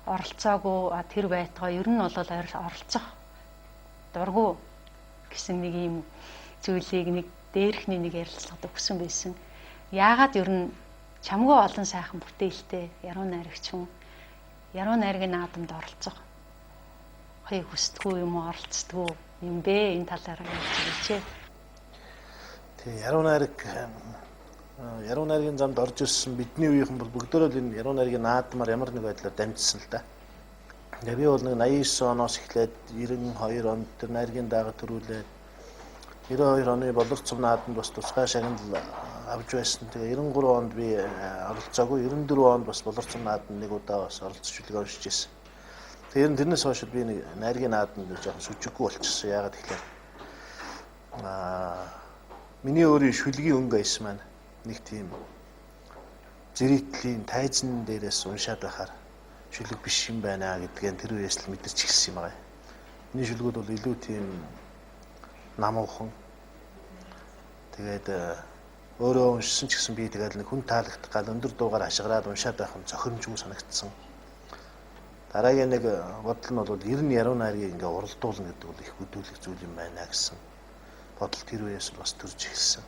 оролцоогүй тэр байтугай ер нь бол оролцох дурггүй гэсэн нэг юм зүйлийг нэг дээрхний нэг ярилцлагад өгсөн байсан. Яагаад ер нь чамгүй олон сайхан бүтээлтэй яруу найрагч хүн яруу найргийн наадамд оролцох хүсдэггүй юм уу, оролцдоггүй юм бэ? Энэ талаараа ярьж. Тэгээ яруу найргийн замд орж ирсэн бидний үеийнхэн бол бүгдөө л энэ яруу найргийн наадмаар ямар нэг байдлаар дамжсан л да. Тэгээ би бол нэг 89 оноос эхлээд 92 онд тэр найргийн даага төрүүлээд 92 оны боловцов наадамд бас тусгай шагнал авч байсан. Тэгээ 93 онд би оролцоогүй, 94 онд бас боловцов наадамд нэг удаа бас оролцож үлгэр уншиж байсан. Тэгээ тэрнээс хойш би нэг найргийн наадамд жоохон сүжиггүй болчихсон. Яагаад гэвэл миний өөрийн шүлгийн өнгө аяс маань нэг тийм зэрэгтлийн тайзан дээрээс уншаад байхаар шүлэг биш юм байна гэдгийг тэр үеэс л мэдэрч ирсэн юм байна. Миний шүлгүүд бол илүү тийм намуухан. Тэгээд өөрөө уншсан ч гэсэн би тэгээд нэг хүн таалагдах гал өндөр дуугаар хашгираад уншаад байх нь цохимжгүй санагдсан. Дараагийн нэг бодол нь бол 90 яруу найргийг ингээ уралдуулна гэдэг бол их хөдөлгөх зүйл юм байна гэсэн бодол тэр үеэс бас төрж эхэлсэн.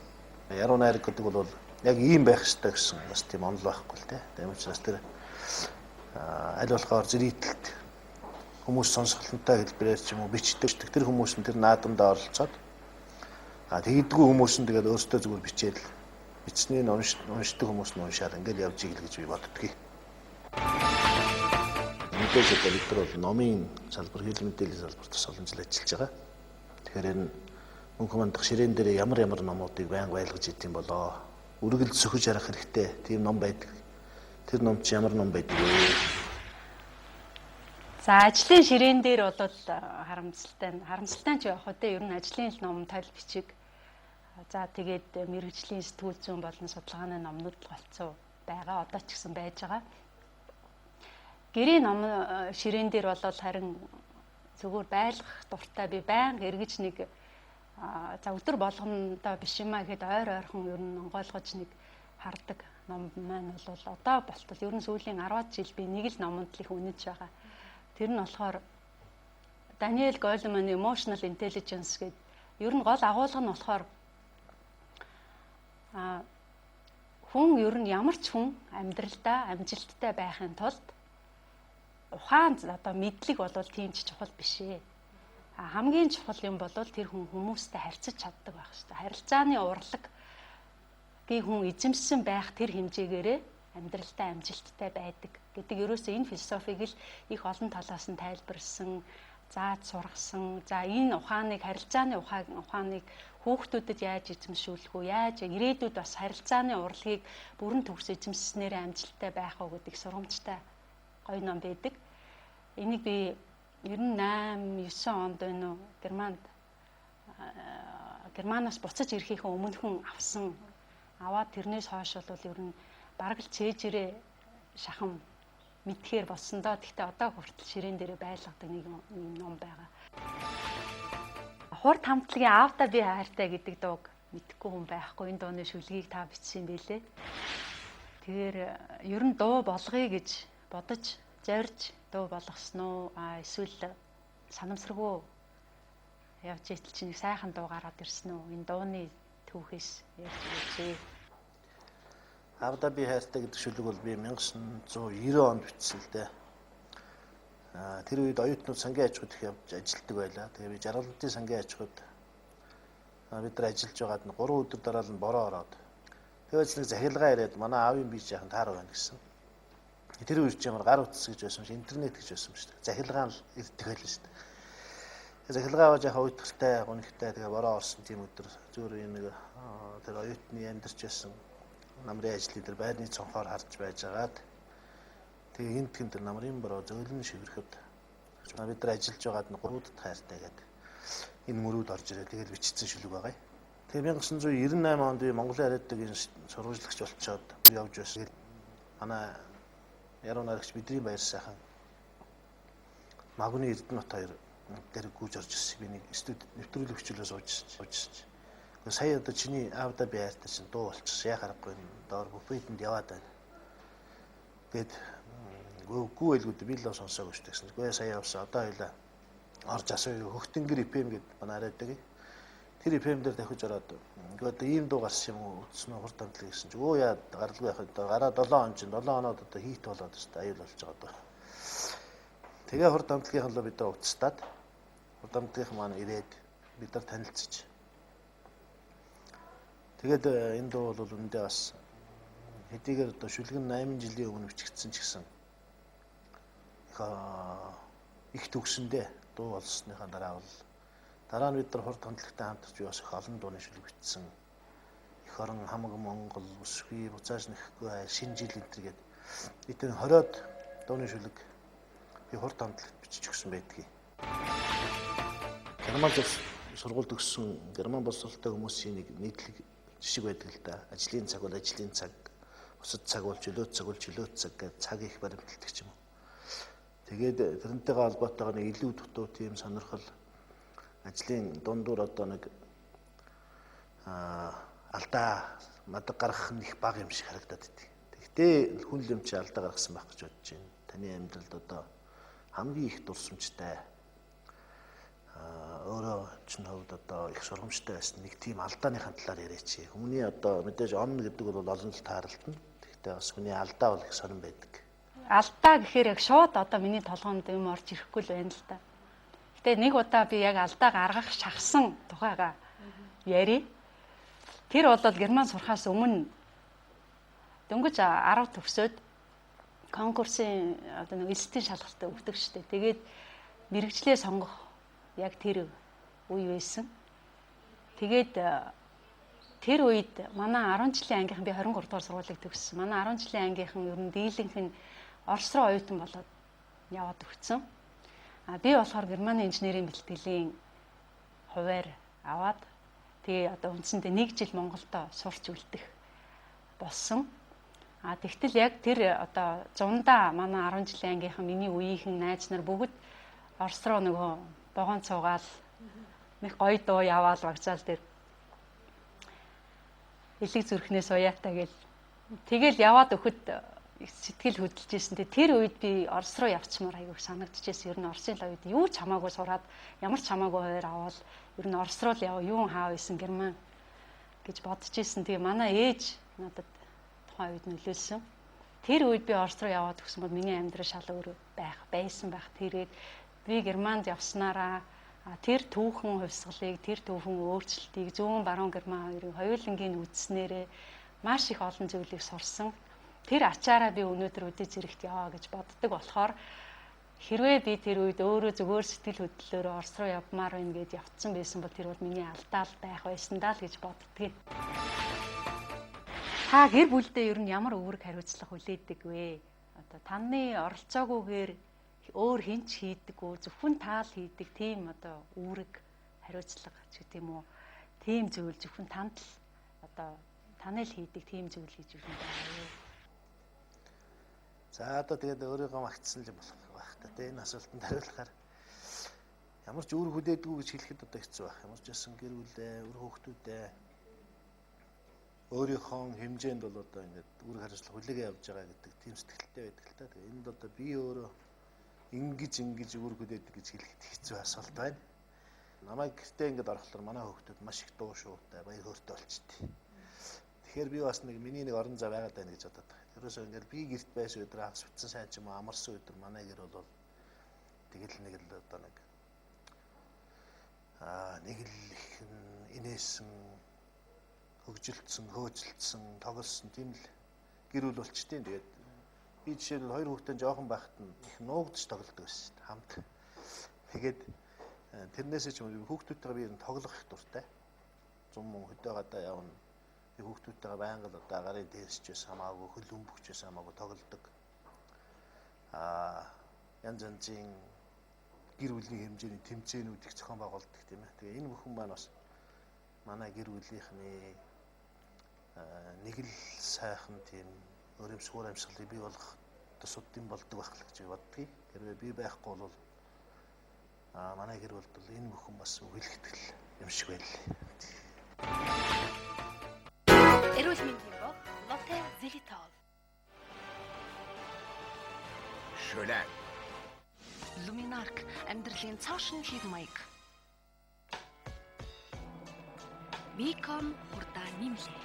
Яруу найраг гэдэг бол яг ийм байх ёстой гэсэн бас тийм онол байхгүй л дээ. Тийм учраас тэр аль болохоор зэрэгтэлд хүмүүс сонсголонтой хэлбэрээр ч юм уу бичдэг тэр хүмүүс нь тэр наадамдаа оролцоод тэгдэггүй хүмүүс нь тэгээд өөрсдөө зүгээр бичээл бичснийг уншдаг хүмүүс нь уншаад ингээл явж ийл гэж би боддгийг. Мэдээж бид бол номын салбар, хэл мэдээллийн салбарт бас олон жил ажиллаж байгаа. Тэгэхээр энэ мөнх мандах ширээн дээр ямар номуудыг байнга байлгаж идэм болоо. Үргэлж сөхөж харах хэрэгтэй. Тийм ном байдаг. Тэр ном чи ямар ном байдаг вэ? За ажлын ширээн дээр бол харамсалтай ч явах үү. Ер нь ажлын ном, тал бичиг. За тэгээд мэрэгжлийн сэтгүүл зүйн болон судалгааны номнууд л болцсон байгаа. Одоо ч гэсэн байж байгаа. Гэрийн ном ширээн дээр бол харин зөвхөн байлгах дуртай би байнга эргэж нэг за өдөр болгондоо биш юмаа гэхэд ойрхон ер нь онгойлгож нэг хардаг ном маань бол одоо болтол ер нь сүүлийн 10 жил би нэг л номонд л их үнэж байгаа. Тэр нь болохоор Daniel Goleman Emotional Intelligence гэдэг ер нь гол агуулга нь болохоор хүн ер нь ямар ч хүн амьдралдаа амжилттай байхын тулд ухаан одоо мэдлэг бол тийм ч чухал биш ээ. Хамгийн чухал юм бол тэр хүн хүмүүстэй харьцаж чаддаг байх шүү дээ. Харилцааны урлагийг хүн эзэмшсэн байх тэр хэмжээгээрээ амьдралдаа амжилттай байдаг гэдэг ерөөсөө энэ философиг л их олон талаас нь тайлбарлсан, зааж сургасан. За энэ ухааныг харилцааны ухааныг хүүхдүүдэд яаж эзэмшүүлэх үү? Яаж ирээдүйд бас харилцааны урлагийг бүрэн төгс эзэмшснээр амжилттай байх уу гэдэг сургамжтай гоё ном байдаг. Энийг би 98-9 онд байна уу? Германаас буцаж ирэхийнхээ өмнөхөн аваад тэрнээс хойш бол ер нь бараг л цээжрээ шахам мэдхээр болсон доо. Гэхдээ одоо хүртэл ширээн дээрээ байлгадаг нэг ном байгаа. Хурд хамтлагийн аавда би хайртай гэдэг дууг мэдхгүй хүн байхгүй. Энэ дууны шүлгийг та бичсэн байлээ. Тэгэхээр ер нь дуу болгоё гэж бодож зорж дуу болгосон уу? Эсвэл санамсаргүй явж итэл чинь сайхан дуу гараад ирсэн үү? Энэ дууны түүхээс ярьж үзье. Аавда би хайртай гэдэг шүлэг бол би 1990 онд бичсэн л дээ. Тэр үед оюутнууд сангийн аж ахуйд их явж ажилладаг байлаа. Тэгээ би жаргалантын сангийн аж ахуйд бид нар ажиллаж байгаад 3 өдөр дараа л бороо ороод тэгээс нэг захилгаа ирээд манай аавын бие жаахан таараа байна гэсэн. Тэр үед ч ямар гар утас гэж байсан ш, интернет гэж байсан шүү дээ. Захилгаа л ирдэг байлаа шүү дээ. Захилгаа аваад жаахан уйтгартай, гонигтай тэгээ бороо орсон тийм өдөр зүгээр нэг тэр оюутны амьдарч байсан намрын ажлын дээр байрны цонхоор харж байжгаад тэгээ гинт тэр намрын бороо зөөлөн шиврэхэд бид нар ажиллаж байгаад 3 дахь хайртай гэдэг энэ мөрүүд орж ирээ. Тэгээд бичсэн шүлэг байгаа. Тэгээ 1998 онд би Монголын радиогийн сурвалжлагч болчиход явж байсан. Манай яруу найрагч бидний баяр сайхан Магны Эрдэнэт хоёр дээр гүйж орж ирсэн. Би нэг студид нэвтрүүлэг хичээлээ суужсэн. Сая одоо чиний аавда би хайртай чинь дуу болчихсон. Яа харахгүй доор буфетэнд яваад байна. Гэт үгүй байлгүй би л сонсоогүй шүү дээ гэсэн. Үгүй сая явсан. Одоо хоёлаа орж асууя. Хөхтөнгөр ипэм гэд манай арайдаг. Тэр ипэм дээр давхиж ороод үгүй одоо ийм дуу гарсан юм уу? Үтсэн хурд хамтлаг гэсэн чи өө яа гаралгүй яхад гараа 7 он чинь 7 оноод одоо хийт болоод шүү дээ. Аюул болж байгаа одоо. Тэгээ хурд хамтлагийн лоо бид уцтаад хурд хамтлагийн маань ирээд бид нар танилцж. Тэгээд энэ дуу бол үндэ бас хэдийгээр одоо шүлгэн 8 жилийн өмнө бичигдсэн ч гэсэн их төгсөндөө дуу болсныхаа дараа нь бид нар хурд хамтлагтай хамтарч бас их олон дууны шүлэг бичсэн. Их орон хамаг Монгол өсвий буцааж нэхгүй шинэ жил энтер гээд бидний 20-од дууны шүлэг би хурд хамтлагт бичиж өгсөн байдгийг. Герман сургуульд өгсөн герман боловсролтой хүмүүсийн нэг нийтлэг жишг байдаг л да. Ажлын цаг бол ажлын цаг, бусад цаг бол чөлөөт цаг бол чөлөөт цаг гэж цаг их баримталдаг ч юм уу. Тэгээд тэрнтэйгээ холбоотойгоо нэг илүү дутуу тийм сонирхол ажлын дундуур одоо нэг алдаа мадаг гаргах нь их бага юм шиг харагдаад байдаг. Гэхдээ хүн л юм чи алдаа гаргасан байх гэж бодож байна. Таны амьдралд одоо хамгийн их дурсамжтай өөрөө чинь хувьд одоо их сургамжтай байсан нэг тийм алдааныхаа талаар яриач. Хүмүүний одоо мэдээж он гэдэг бол олон л таарлтна. Гэхдээ бас хүний алдаа бол их сонирн байдаг. Алдаа гэхээр яг шууд одоо миний толгоонд юм орж ирэхгүй л байна л да. Гэтэ нэг удаа би яг алдаа гаргах шахсан тухайга яри. Тэр бол герман сурахаас өмнө дөнгөж 10 төгсөөд конкурсын одоо нэг эсэлтийн шалгалтад өгдөг штеп. Тэгээд мэрэгчлээ сонгох яг тэр үе байсан. Тэгээд тэр үед манай 10 жилийн ангийнхан би 23 дугаар сургуулийг төгссөн. Манай 10 жилийн ангийнхан ер нь дийлэнх нь Орос руу оюутан болоод яваад өгцөн. Би болохоор Германы инженерийн бэлтгэлийн хуваар аваад тэгээ одоо үндсэндээ 1 жил Монголдо сурч үлдэх болсон. Тэгтэл яг тэр одоо зундаа манай 10 жилийн ангийнхан миний үеийнхэн найз нар бүгд Орос руу нөгөө богоон цуугаал нэг гоё дуу яваал вокзал дээр элэг зүрхнээс уяатаа гэл тэгэл яваад өгөхөд сэтгэл хөдлөж ирсэн. Тэр үед би Орос руу явчмаар аягүй санагдчихсэн. Ер нь Оросын лавд юу ч хамаагүй сураад ямар ч хамаагүй хоёр аваад ер нь Орос руу л яв юу хаа байсан герман гэж бодож ирсэн. Тэгээ манай ээж надад тухайн үед нөлөөлсөн. Тэр үед би Орос руу яваад өгсөн бол миний амьдрал шал өөр байсан байх. Тэгээд би Германд явснараа тэр түүхэн хувьсгалыг, тэр түүхэн өөрчлөлтийг зүүн баруун Герман хоёрын хоёулангийн үзснээрээ маш их олон зүйлийг сурсан. Тэр ачаараа би өнөөдөр үдээ зэрэгт яваа гэж боддог болохоор хэрвээ би тэр үед өөрөө зүгээр сэтгэл хөдлөлөөр Орос руу явмаар байна гэж явцсан байсан бол тэр бол миний алдаа л байх байсан даа л гэж боддгийг. Та гэр бүлдээ ер нь ямар үүрэг хариуцлага хүлээдэг вэ? Одоо таны оролцоогүйгээр өөр хинч хийдэггүй, зөвхөн таал хийдэг тийм одоо үүрэг хариуцлага ч гэдэг юм уу? Тийм зүйл зөвхөн танд л одоо таны л хийдэг тийм зүйл гэж юу юм бэ? За одоо тэгээд өөрийгөө магтсан юм болох байх та. Тэгээ энэ асуултанд хариулахаар ямар ч үүрэг хүлээдэггүй гэж хэлэхэд одоо хэцүү байх. Ямар ч байсан гэр бүлээ, өр хүүхдүүдээ өөрийнхөө хэмжээнд бол одоо ингээд үүрэг хариуцлага хүлээгээ явж байгаа гэдэг тийм сэтгэлтэй байдаг л та. Тэгээ энд одоо би өөрөө ингэж үүрэг хүлээдэг гэж хэлэхэд хэцүү асуулт байна. Намайг гэртээ ингээд орохлоор манай хүүхдүүд маш их дуу шуутай, баяр хөөртэй болчихдээ. Тэгэхээр би бас нэг миний нэг орон зай байгаад байна гэж бодоод байна. Ерөөсөө ингээд би гэрт байсан өдөр хагас битсэн сайн ч юм уу амарсан өдөр манай гэр бол тэгэл нэг л одоо нэг л их инээсэн, хөгжилдсөн, хөөцөлдсөн, тоглосон тийм л гэр бүл болчихдээ. Тэгээд би жишээлбэл хоёр хүүхдтэй жоохон байхад нь их нуугдж тоглодог байсан шүү дээ хамт. Тэгээд тэрнээсээ ч юм уу хүүхдүүдтэйгээ би тоглох их дуртай. Зум хөдөө гадаа явна. Хүүхдүүдтэйгээ байнга л одоо гарын дээрсч байсан хамаагүй, хөл өмбөгч байсан хамаагүй тоглодог. Янз янзын гэр бүлийн хэмжээний тэмцээнүүд их зохион байгуулдаг тийм ээ. Тэгээ энэ бүхэн маань бас манай гэр бүлийнхний нэг л сайхан тийм өөрөмсгөр амьсгалыг бий болгох тусуудын болдог байх л гэж боддгийг. Хэрвээ би байхгүй бол манай гэр бүлд бол энэ бүхэн бас үхэлэгдэл юм шиг байлээ. Эрүүл мэндийн бог Лотте Зелитол. шүлэн. Luminark амьдралын цаашин хэв маяг. Викон хурдаа нэмлээ.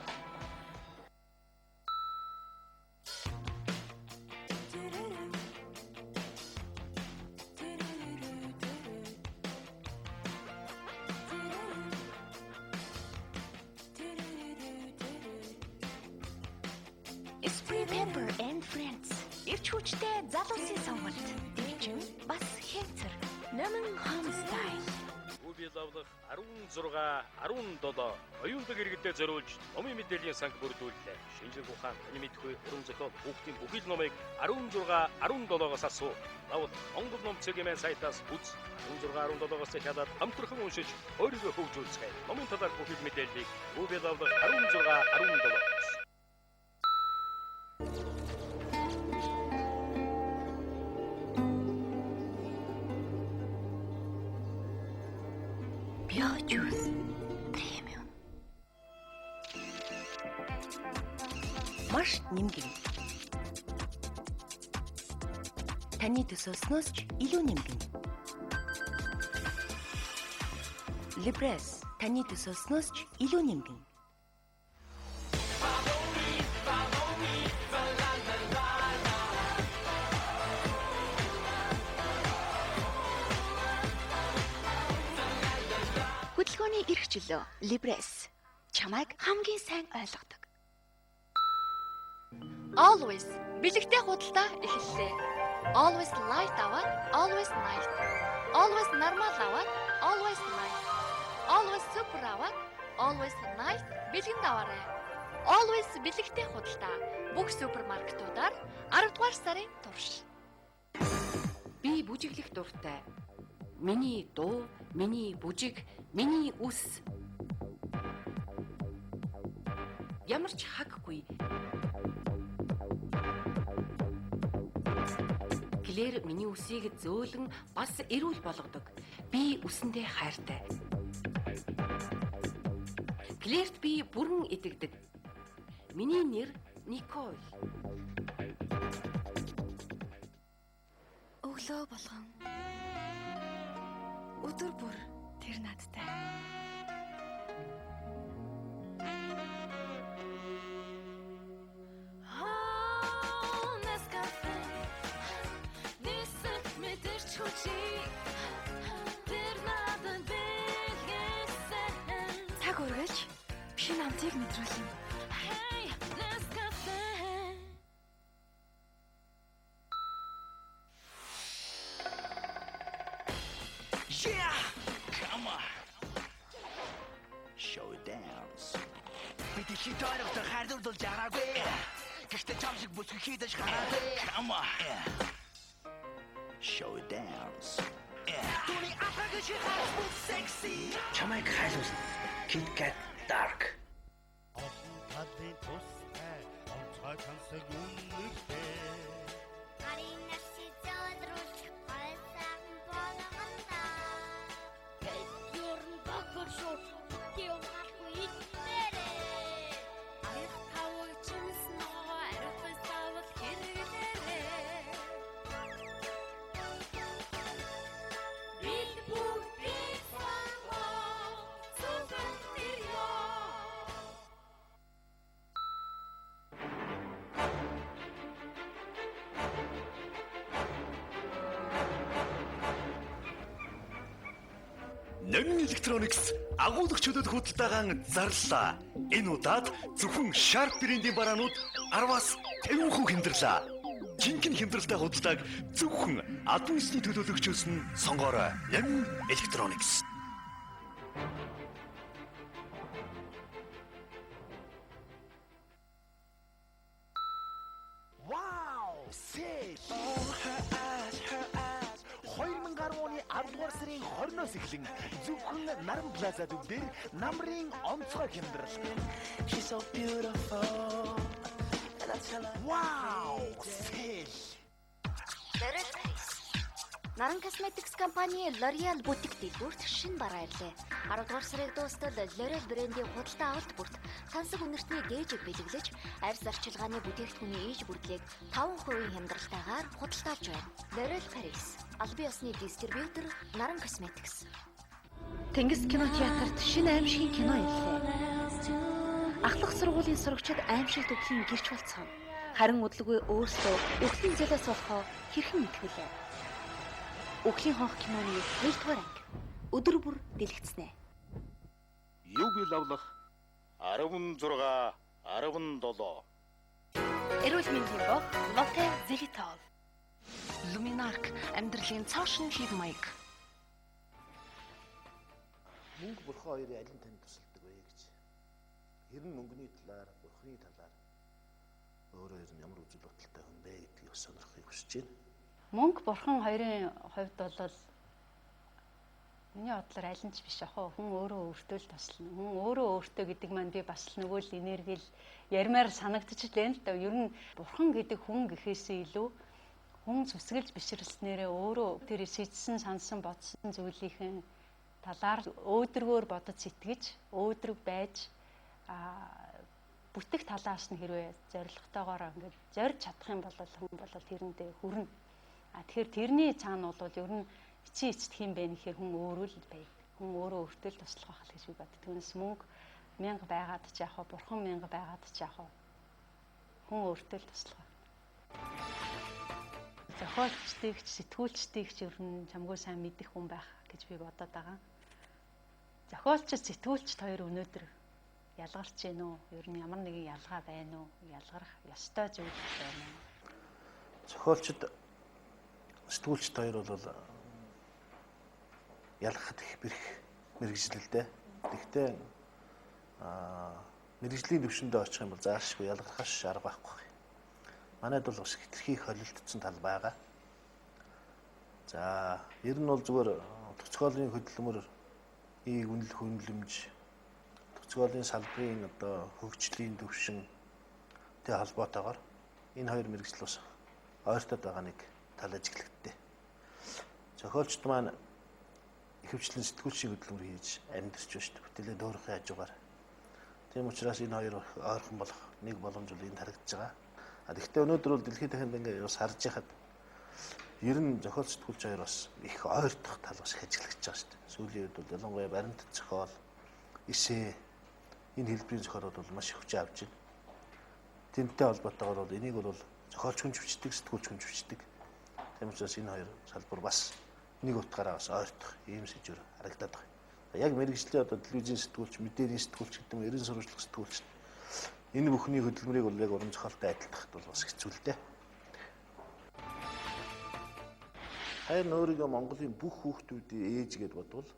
Spring Pepper and Friends. Ирч хүчтэй залуусын сонголт. Дижин бас хэнцэр. Номон Homestyle. Үби лавлах 16, 17 оюундаг иргэдэд зориулж номын мэдээллийн санг бүрдүүллээ. Шинжлэх ухаан, таны мэдгүй уран зохиол хүүхдийн бүхэл номыг 16, 17-оос асуу. Лавл Монгол ном цэгийн сайтаас үз. 16, 17-оос хадаад хамтран уншиж өөрийгөө хөгжүүлцгээе. Номын талаар бүхэл мэдээллийг Үби лавлах 16, 17-оос. Биожус премиум. Маш нимгэн. Таны төсөөснөөс ч илүү нимгэн. Libres таны төсөөснөөс ч илүү нимгэн. Хөдөлгөөний эрх чөлөө Libres чамайг хамгийн сайн ойлгодог. Always бэлэгтэй худалдаа эхэллээ. Always light аваад always night. Always normal аваад always night. Always super аваад always night бэлгэнд аваарай. Always бэлэгтэй худалдаа бүх супермаркетуудаар 10 дугаар сарын турш. Би бүжиглэх дуртай. Миний дуу, миний бүжиг, миний үс. Ямар ч хаггүй. Клэр миний үсийг зөөлөн бас эрүүл болгодог. Би үсэндээ хайртай. Клэрт би бүрэн идэгдэг. Миний нэр Николь. Өглөө болгон өдөр бүр тэр надтай. Цаг үргэлж шинэ амтыг мэдрүүлнэ. Yeah! Come on! Show it dance. Бид их тоорогтой хайрлуулж байгаагүй. Гэхдээ чам шиг бүсгүй хийдэж гараагүй. Come on! Show it dance. Түүний апрагч хайрлуулж sexy. Чамайг хайрлуулна. Kit Kat Dark. Олон талын тустай онцгой тансаг үнэхтэй. Харин нарси зөөдрүүлж гой сайхан болгондоо. Юурн богор шууд тийм харахгүй итгээрээ. Аяг тавыг чимсноо ариутай савл хэрэглээрээ. Бид бүгд санаа сүнсэн ирё. Номын Electronics агуулгч чөлөөт худалдаагаан зарлаа. Энэ удаад зөвхөн Sharp брендийн бараанууд 10-аас 50% хямдрлаа. Жинхэнэ хямдралтай худалдааг зөвхөн албан ёсны төлөөлөгчөөс нь сонгоорой. Номын Electronics. Wow! Say! Oh, her eyes, her eyes. 2010 оны 10 дугаар сарын 20-оос эхлэн зөвхөн Наран Плаза дээр намрын онцгой хямдрал. She's so beautiful. Wow! Say! Наран Cosmetics компани L'Oreal бутик дэлгүүрт шинэ бараа ирлээ. 10 дугаар сарын дуустал L'Oreal брендийн худалдаа авалт бүрт тансаг үнэртний дээжийг бэлэглэж, арьс зарчилгааны бүтээгдэхүүний ээж бүрдлийг 5% хямдралтайгаар худалдаалж байна. L'Oreal Paris, албан ёсны дистрибьютор Наран Cosmetics. Тэнгис кинотеатрт шинэ аимшигын кино ирлээ. Ахлах сургуулийн сурагчид аимшигт өвлийн гэрч болцсон. Харин удалгүй өөрсдөө өвлийн зэлээс болохоо хэрхэн мэдгэлээ. Өвлийн хонх киноны 2 дугаар анги өдөр бүр дэлгэцнэ. UB лавлах 16 17. Эрүүл мэндийн бог Lotte Xylitol. Luminark амьдралын цаашин хэв маяг. Мөнгө бурхан хоёрын аль нь танд тусалдаг вэ гэж. Ер нь мөнгөний талаар, бурханы талаар өөрөө ер нь ямар үзэл бодолтой хүн бэ гэдгийг сонирхохыг хүсэж байна. Мөнгө бурхан хоёрын хувьд бол миний бодлоор аль нь ч биш ах. Хүн өөрөө өөртөө л туслана. Хүн өөрөө өөртөө гэдэг маань би бас л нөгөө л энерги л ярмаар санагдчих лээ л да. Ер нь бурхан гэдэг хүн гэхээсээ илүү хүн зүсгэлж бишрэлснээрээ өөрөө тэр шийдсэн, сансан, бодсон зүйлийн талаар өөдрөгөөр бодож сэтгэж, өөдрөг байж бүтэх талаас нь хэрвээ зоригтойгоор ингээд зорж чадах юм бол хүн бол тэрэндээ хүрнэ. Тэгэхээр тэрний цаана бол ер нь эцсийн эцэд хэм бэ нэхэр хүн өөрөө л бай. Хүн өөрөө өөртөө л туслах байх гэж би боддог. Түүнээс мөнгө 1000 байгаад ч яах вэ? Бурхан 1000 байгаад ч яах вэ? Хүн өөртөө л туслах. Зохиолчдыг, сэтгүүлчдийг ч ер нь чамгүй сайн мэдэх хүн байх гэж би бодоод байгаа. Зохиолч, сэтгүүлчд хоёр өнөөдөр ялгарч гэнэ үү? Ер нь ямар нэгэн ялгаа байна уу? Ялгарах ёстой зүйл байна уу? Зохиолчд, сэтгүүлчд хоёр бол ялгахад их бэрх мэрэгжлэлтэй. Гэхдээ мэрэгжлийн төвшөндөө очих юм бол заашгүй ялгархаш арга байхгүй. Манайд бол бас хэтэрхий холилдсон тал байгаа. За, ер нь бол зүгээр төгсгөөлийн хөдөлмөр, ийг үнэл хөндлөмж, төгсгөөлийн салбарын одоо хөгжлийн төвшөнтэй холбоотойгоор энэ хоёр мэрэгжил бас ойртоод байгаа нэг тал ажиглагдтыг. Зохиолчд маань ихэвчлэн сэтгүүлчийн хөдөлмөр хийж амьдарч байна шүү дээ. Бүтээлээ дөөрхөн хажуугаар. Тийм учраас энэ хоёр ойрхон болох нэг боломж бол энд харагдаж байгаа. Гэхдээ өнөөдөр бол дэлхийн дахинд ингээд бас харж яхад ер нь зохиолч сэтгүүлч хоёр бас их ойртох тал бас ажиглагдаж байгаа шүү дээ. Сүүлийн үед бол ялангуяа баримтат зохиол, эссе энэ хэлбэрийн зохиолууд бол маш их хүч авч байна. Тэмтэй холбоотойгоор бол энийг бол зохиолч хүн хүчдэг, сэтгүүлч хүн хүчдэг. Тийм учраас энэ хоёр салбар бас нэг утгаараа бас ойртох ийм сэжвэр харагдаад байна. Яг мэрэгжлийн одоо телевизийн сэтгүүлч, мэдээллийн сэтгүүлч гэдэг нь ерөн сурвалжлах сэтгүүлч. Энэ бүхний хөдөлмөрийг бол яг уран зохиолтой адилтгахад бол бас хэцүү л дээ. Харин өөрийгөө Монголын бүх хүүхдүүдийн ээж гэдээ бодвол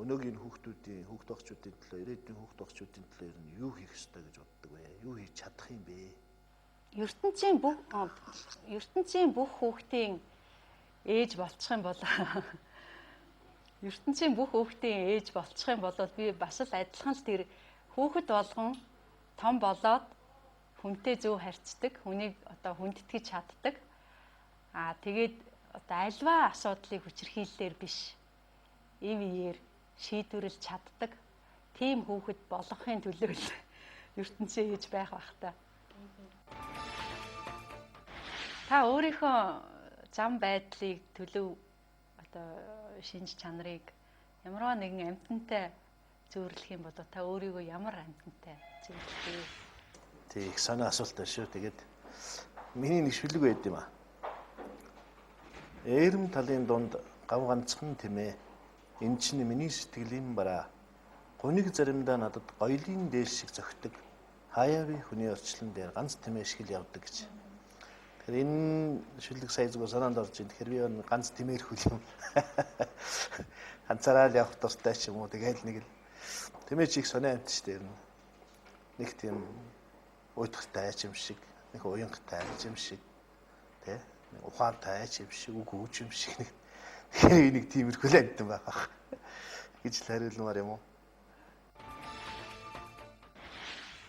өнөөгийн хүүхдүүдийн, хүүхд багчуудын төлөө, ирээдүйн хүүхд багчуудын төлөө ер нь юу хийх ёстой гэж боддог вэ? Юу хийж чадах юм бэ? ертөнцийн бүх хүүхдийн ээж болчих юм бол ертөнцийн бүх хүүхдийн ээж болчих юм бол би бас л адилхан л тэр хүүхэд болгон том болоод хүнтэй зөв харьцдаг, хүнийг одоо хүндэтгэж чаддаг. Тэгээд одоо альва асуудлыг хүчирхийлэлээр биш ив игээр шийдвэрлэж чаддаг. Тийм хүүхэд болгохын төлөө л ертөнцийн ээж байх бах та. Та өөрийнхөө зам байдлыг төлөв одоо шинж чанарыг ямар нэгэн амьтантай зөөрлөх юм бол та өөрийгөө ямар амьтантай зөөрлөх вэ? Тэг их санаа асуулт байна шүү. Тэгээд миний нэг шүлэг байд юм аа. Эрэм талын дунд гав ганцхан тэмээ. Энэ чинь миний сэтгэлийн бараа. Гуниг заримдаа надад гоёлын дeel шиг зөгтөг. Хаяави хүний орчлон дээр ганц тэмээ шиг л явдаг гэж. Тэгэхээр энэ шүлэг сая зүгээр санаанд орж ийн. Тэгэхээр би ганц тэмээр хөл юм. Ганцаараа л явах дуртай ч юм уу. Тэгээд нэг л тэмээ чих сонио амт шүү дээ. Нэг тийм уйдахтай юм шиг, нэг уянгатай юм шиг, тэ ухаантай юм шиг, үг өгч юм шиг нэг тэгэхээр нэг тиймэрхүү л амьд байгаа гэж л хариулмаар юм уу?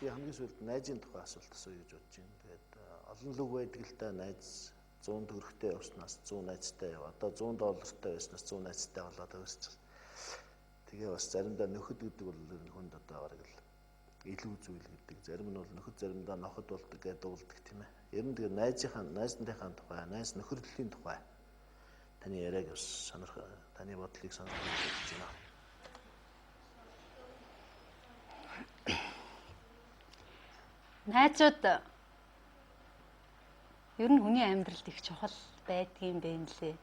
Би хамгийн сүүлд найзын тухай асуулт асууя гэж бодож байна. Тэгээд олон лүг байдаг л да найз 100 төгрөгтэй явснаас 100 найзтай яв. Одоо 100 доллартай байснаас 100 найзтай болоод өсч байна. Тэгээ бас заримдаа нөхөд гэдэг бол ер нь хүнд одоо бараг л илүү зүйл гэдэг. Зарим нь бол нөхөд, заримдаа ноход болдог гэдэг дуулдаг тийм ээ. Ер нь тэгээ найзынхаа тухай, найз нөхөрлөлийн тухай таны яриаг бас сонирхол, таны бодлыг сонирхож байна. Найзууд ер нь хүний амьдралд их чухал байдгийн бэ нэлээ.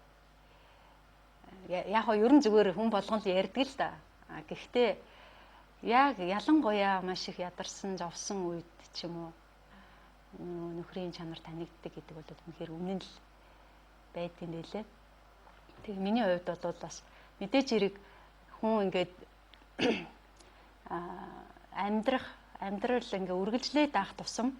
Яг нь ер нь зүгээр хүн болгон л ярьдаг л да. Гэхдээ яг ялангуяа маш их ядарсан, зовсон үед ч юм уу нөхрийн чанар танигддаг гэдэг бол үнэхээр үнэн л байдгийн байлээ. Тэгээ миний хувьд бол бас мэдээж хэрэг хүн ингээд амьдрал ингээ үргэлжлээд авах тусам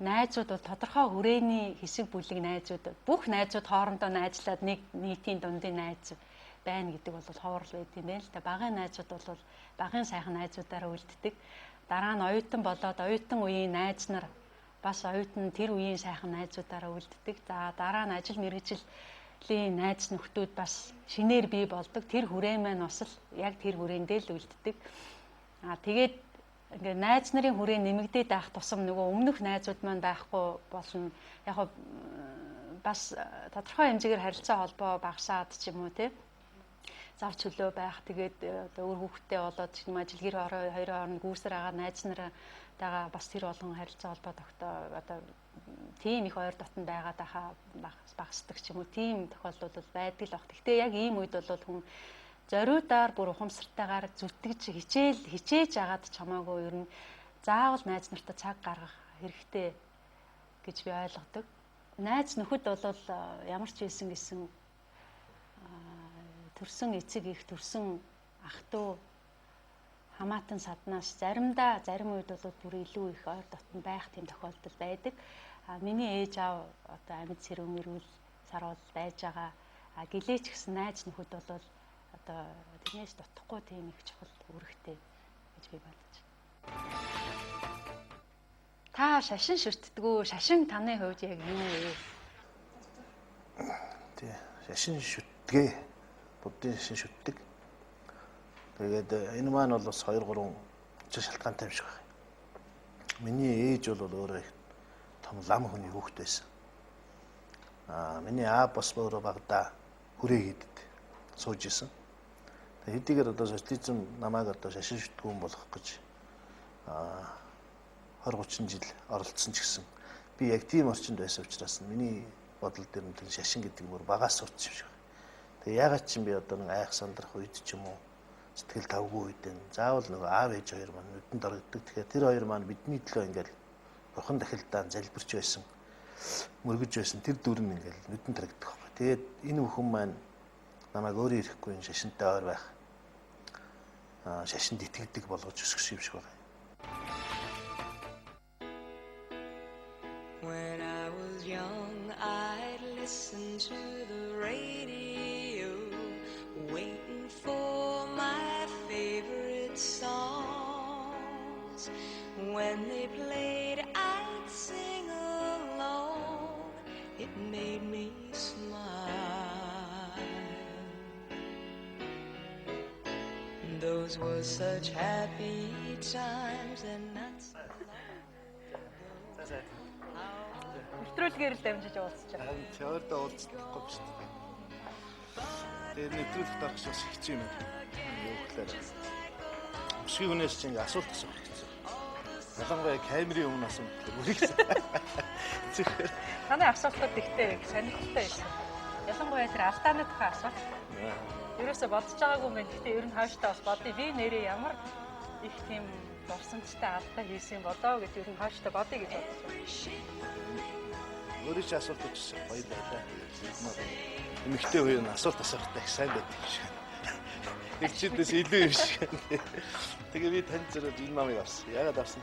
найзууд бол тодорхой хүрээний хэсэг бүлэг найзууд, бүх найзууд хоорондоо найзлаад нэг нийтийн дундын найз байна гэдэг бол ховрол байт юм байна л та. Багын найзууд бол багын сайхан найзуудаараа үлддэг. Дараа нь оюутан болоод оюутан үеийн найз нар бас оюутан тэр үеийн сайхан найзуудаараа үлддэг. За дараа нь ажил мэргэжлийн найз нөхдүүд бас шинээр бий болдог. Тэр хүрээ маань бас л яг тэр хүрээндээ л үлддэг. Тэгээд ингээ найз нарын хүрээ нэмэгдээд байх тусам нөгөө өмнөх найзууд маань байхгүй болно. Яг бас тодорхой хэмжээгээр харилцаа холбоо багасаад ч юм уу тий. Зав чөлөө байх. Тэгээд одоо өөр хүүхдтэй болоод ч юм ажил гэр хоёрын хооронд гүйсээр агаад найз нараатайгаа бас тэр болгон харилцаа холбоо одоо тийм их ойр дотн байгаад багасдаг ч юм уу. Тийм тохиолдол бол байдаг л баг. Гэхдээ яг ийм үед бол хүн зориудаар бүр ухамсартайгаар зүтгэж хичээж агаад чамаагүй ер нь заавал найз нартай цаг гаргах хэрэгтэй гэж би ойлгодог. Найз нөхөд бол ямар ч байсан гэсэн төрсөн эцэг их, төрсөн ах トゥ хамаатан саднаас зарим үед бол бүр илүү их ойр дотн байх тийм тохиолдол байдаг. Миний ээж аав одоо амьд сэрүүн мөрүүл саруул байж байгаа. Гэлээч гэсэн найз нөхөд бол одоо тэрнээс дутхгүй тийм их чухал үүрэгтэй гэж би бодож байна. Та шашин шүтдэггүй. Шашин таны хувьд яг юу вэ? Тий, шашин шүтгээ. Буддын шашин шүтдэг. Тэгээд энэ маань бол бас 2-3 шалтгаантай юм шиг байна. Миний ээж бол өөрөө их том лам хүний хүүхэд байсан. Миний аав бас өөрөө багада хүрээ хийдэд сууж исэн. Хэдийгээр одоо социализм намайг одоо шашин шүтгүүн болгох гэж 20-30 жил оролцсон ч гэсэн би яг тийм орчинд байсан учраас миний бодол дээр нь шашин гэдэг нь бүр багаас сурч юм шиг. Тэгээ ягаад ч юм би одоо нэг айх сандрах үед ч юм уу сэтгэл тавгүй үед нь заавал нөгөө аав ээж хоёр маань нүдэнд орогддог. Тэгэхээр тэр хоёр маань бидний төлөө ингээл бурхан дахилдаа залбирч байсан, мөргөж байсан тэр дүр нь ингээл нүдэнд харагдах байна. Тэгээд энэ бүхэн маань намайг өөрөө ирэхгүй шашинтай ойр байх. Шашинд итгэдэг болгож өсгсөн юм шиг байна. When I was young, I'd listen to the radio, waiting for my favorite songs. When they played, I'd sing along. It made me smile. Those were such happy times and not so Нэвтрүүлгээр л дамжиж уулзч байгаа. Теорид уулзахгүй биш үү? Тэгээд нэвтрүүлэгт орох бас хэцүү юм байна. Юу гэхээр өсвий хүнээс чинь асуулт асуух хэцүү. Ялангуяа камерын өмнө асуух үргэлж. Таны асуултууд ихтэй сонирхолтой байсан. Ялангуяа тэр алдааны тухай асуулт. Ерөөсө бодож байгаагүй юм байна. Гэхдээ ер нь хааштай бас бодъё. Би нэрээ ямар их тийм дурсамжтай алдаа хийсэн болоо гэж ер нь хааштай бодъё гэж бодож байна. Өөрөө ч асуулт өгсөн гоё байлаа. Эмэгтэй хоёр нь асуулт асуухтай их сайн байдаг юм шиг. Нэг чидээс илүү юм шиг. Тэгээ би танд зэрэг энэ намыг авсан. Яагаад авсан?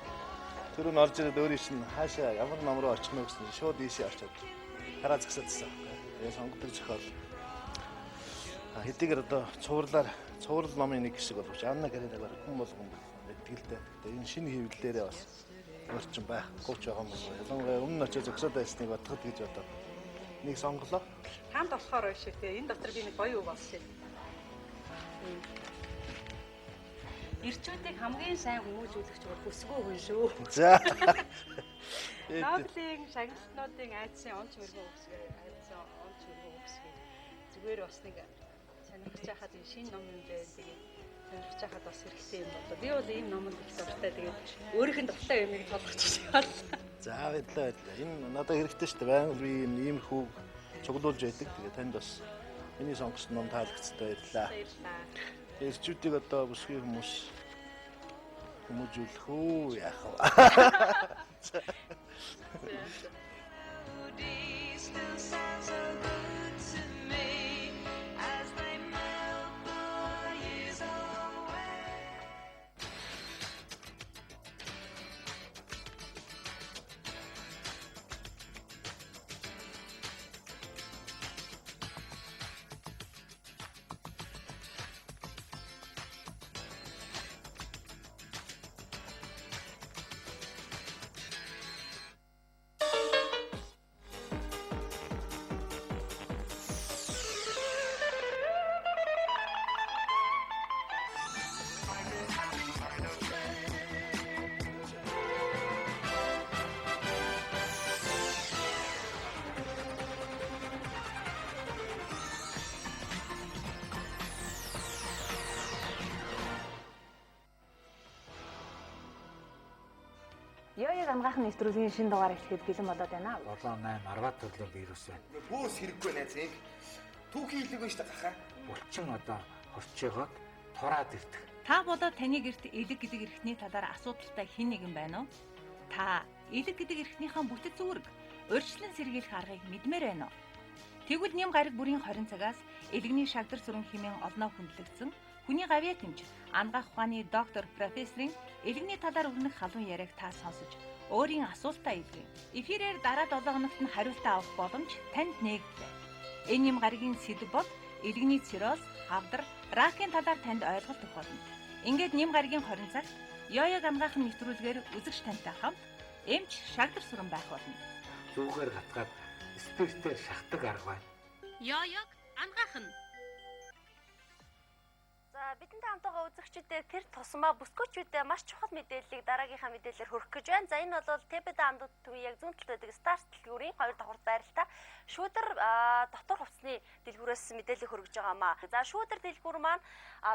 Тэр нь орж ирээд өөрөө чинь хаашаа ямар ном руу очих нь гэсэн шууд ийшээ очоод хараа згсаадсан. Тэгээ сонгодог зохиол. Хэдийгээр одоо цуврал номын нэг хэсэг боловч Анна Каренинагаар хүн болгон мэдгэлтэй. Тэгээ энэ шинэ хэвлэлээрээ бас өөрчн байхгүй ч байгаа юм байна. Ялангуяа өмнө очиж зөксөд байсныг бодоход гэж одоо Нэг сонголоо. Танд болохоор шүү дээ. Энэ дотор би нэг гоё юу болсон. Ирчүүдийг хамгийн сайн хүмүүжүүлэгч бол бүсгүй хүн шүү. За. Нобелийн шагналтнуудын айдсан онц мөргөө өгсгөө. Айдсан онц мөргөө өгсгөө. Зүгээр бас нэг сонирхож байхад энэ шинэ ном юм байна. Тэгээд сонирхож байхад бас хэрэгтэй юм болоо. Би бол ийм номонд их дуртай. Тэгээд өөрийнх нь дуртай юмыг толгоч шаал. За баярлалаа. Энэ надад хэрэгтэй шүү дээ. Байнга би иймэрхүү цуглуулж байдаг. Тэгээд танд бас миний сонгосон ном таалагдсан баярлалаа. Баярлалаа. Эрчүүдийг одоо бүсгүй хүмүүс хүмүүжүүлэх үү яах вэ? Still sound so good to me as they melt the years away. Ёёг амгаахын нэвтрүүлгийн шинэ дугаар эхлэхэд бэлэн болоод байна. 7-8 арваа төрлийн вирус байна. Бөөс хэрэггүй найзыг. Түүхийн хэлэг байж та гахаа. Булчин одоо хорчоогоод тураад ирдэг. Та болоод таны гэрт элэг гэдэг эрхтний талаар асуудалтай хэн нэгэн байна уу? Та элэг гэдэг эрхтнийхээ бүтэц үүрэг, урьдчилан сэргийлэх аргыг мэдмээр байна уу? Тэгвэл нэм гариг бүрийн 20 цагаас элэгний шагдар сүрэн хэмээн олноо хүндлэгдсэн хүний гавьяа тэмч ангаах ухааны доктор профессорын элэгний талаар өрнөх халуун яриаг та сонсож өөрийн асуултаа илгээе. Эфирээр дараа 7 хоногт нь хариултаа авах боломж танд нэгдлээ. Энэ нэм гаригийн сэдэв бол элэгний цирроз, хавдар, ракийн талаар танд ойлголт өгөх болно. Ингээд нэм гаригийн 20 цагт ёёг амгаахын нэвтрүүлгээр үзэгч тантай хамт эмч шагдар сүрэн байх болно. Зүүгээр хатгаад спиртээр шахдаг арга байна. Ёёг амгаах нь. За бидэнтэй хамтгаа үзэгчдээ тэр тусмаа бүсгүйчүүдээ маш чухал мэдээллийг дараагийнхаа мэдээлэлээр хүргэх гэж байна. За энэ бол ТБ андууд төвийн яг зүүн талд байдаг Старс дэлгүүрийн 2 давхар байралтай шүүдэр дотор хувцсны дэлгүүрээс мэдээлэл хүргэж байгаа маа. За шүүдэр дэлгүүр маань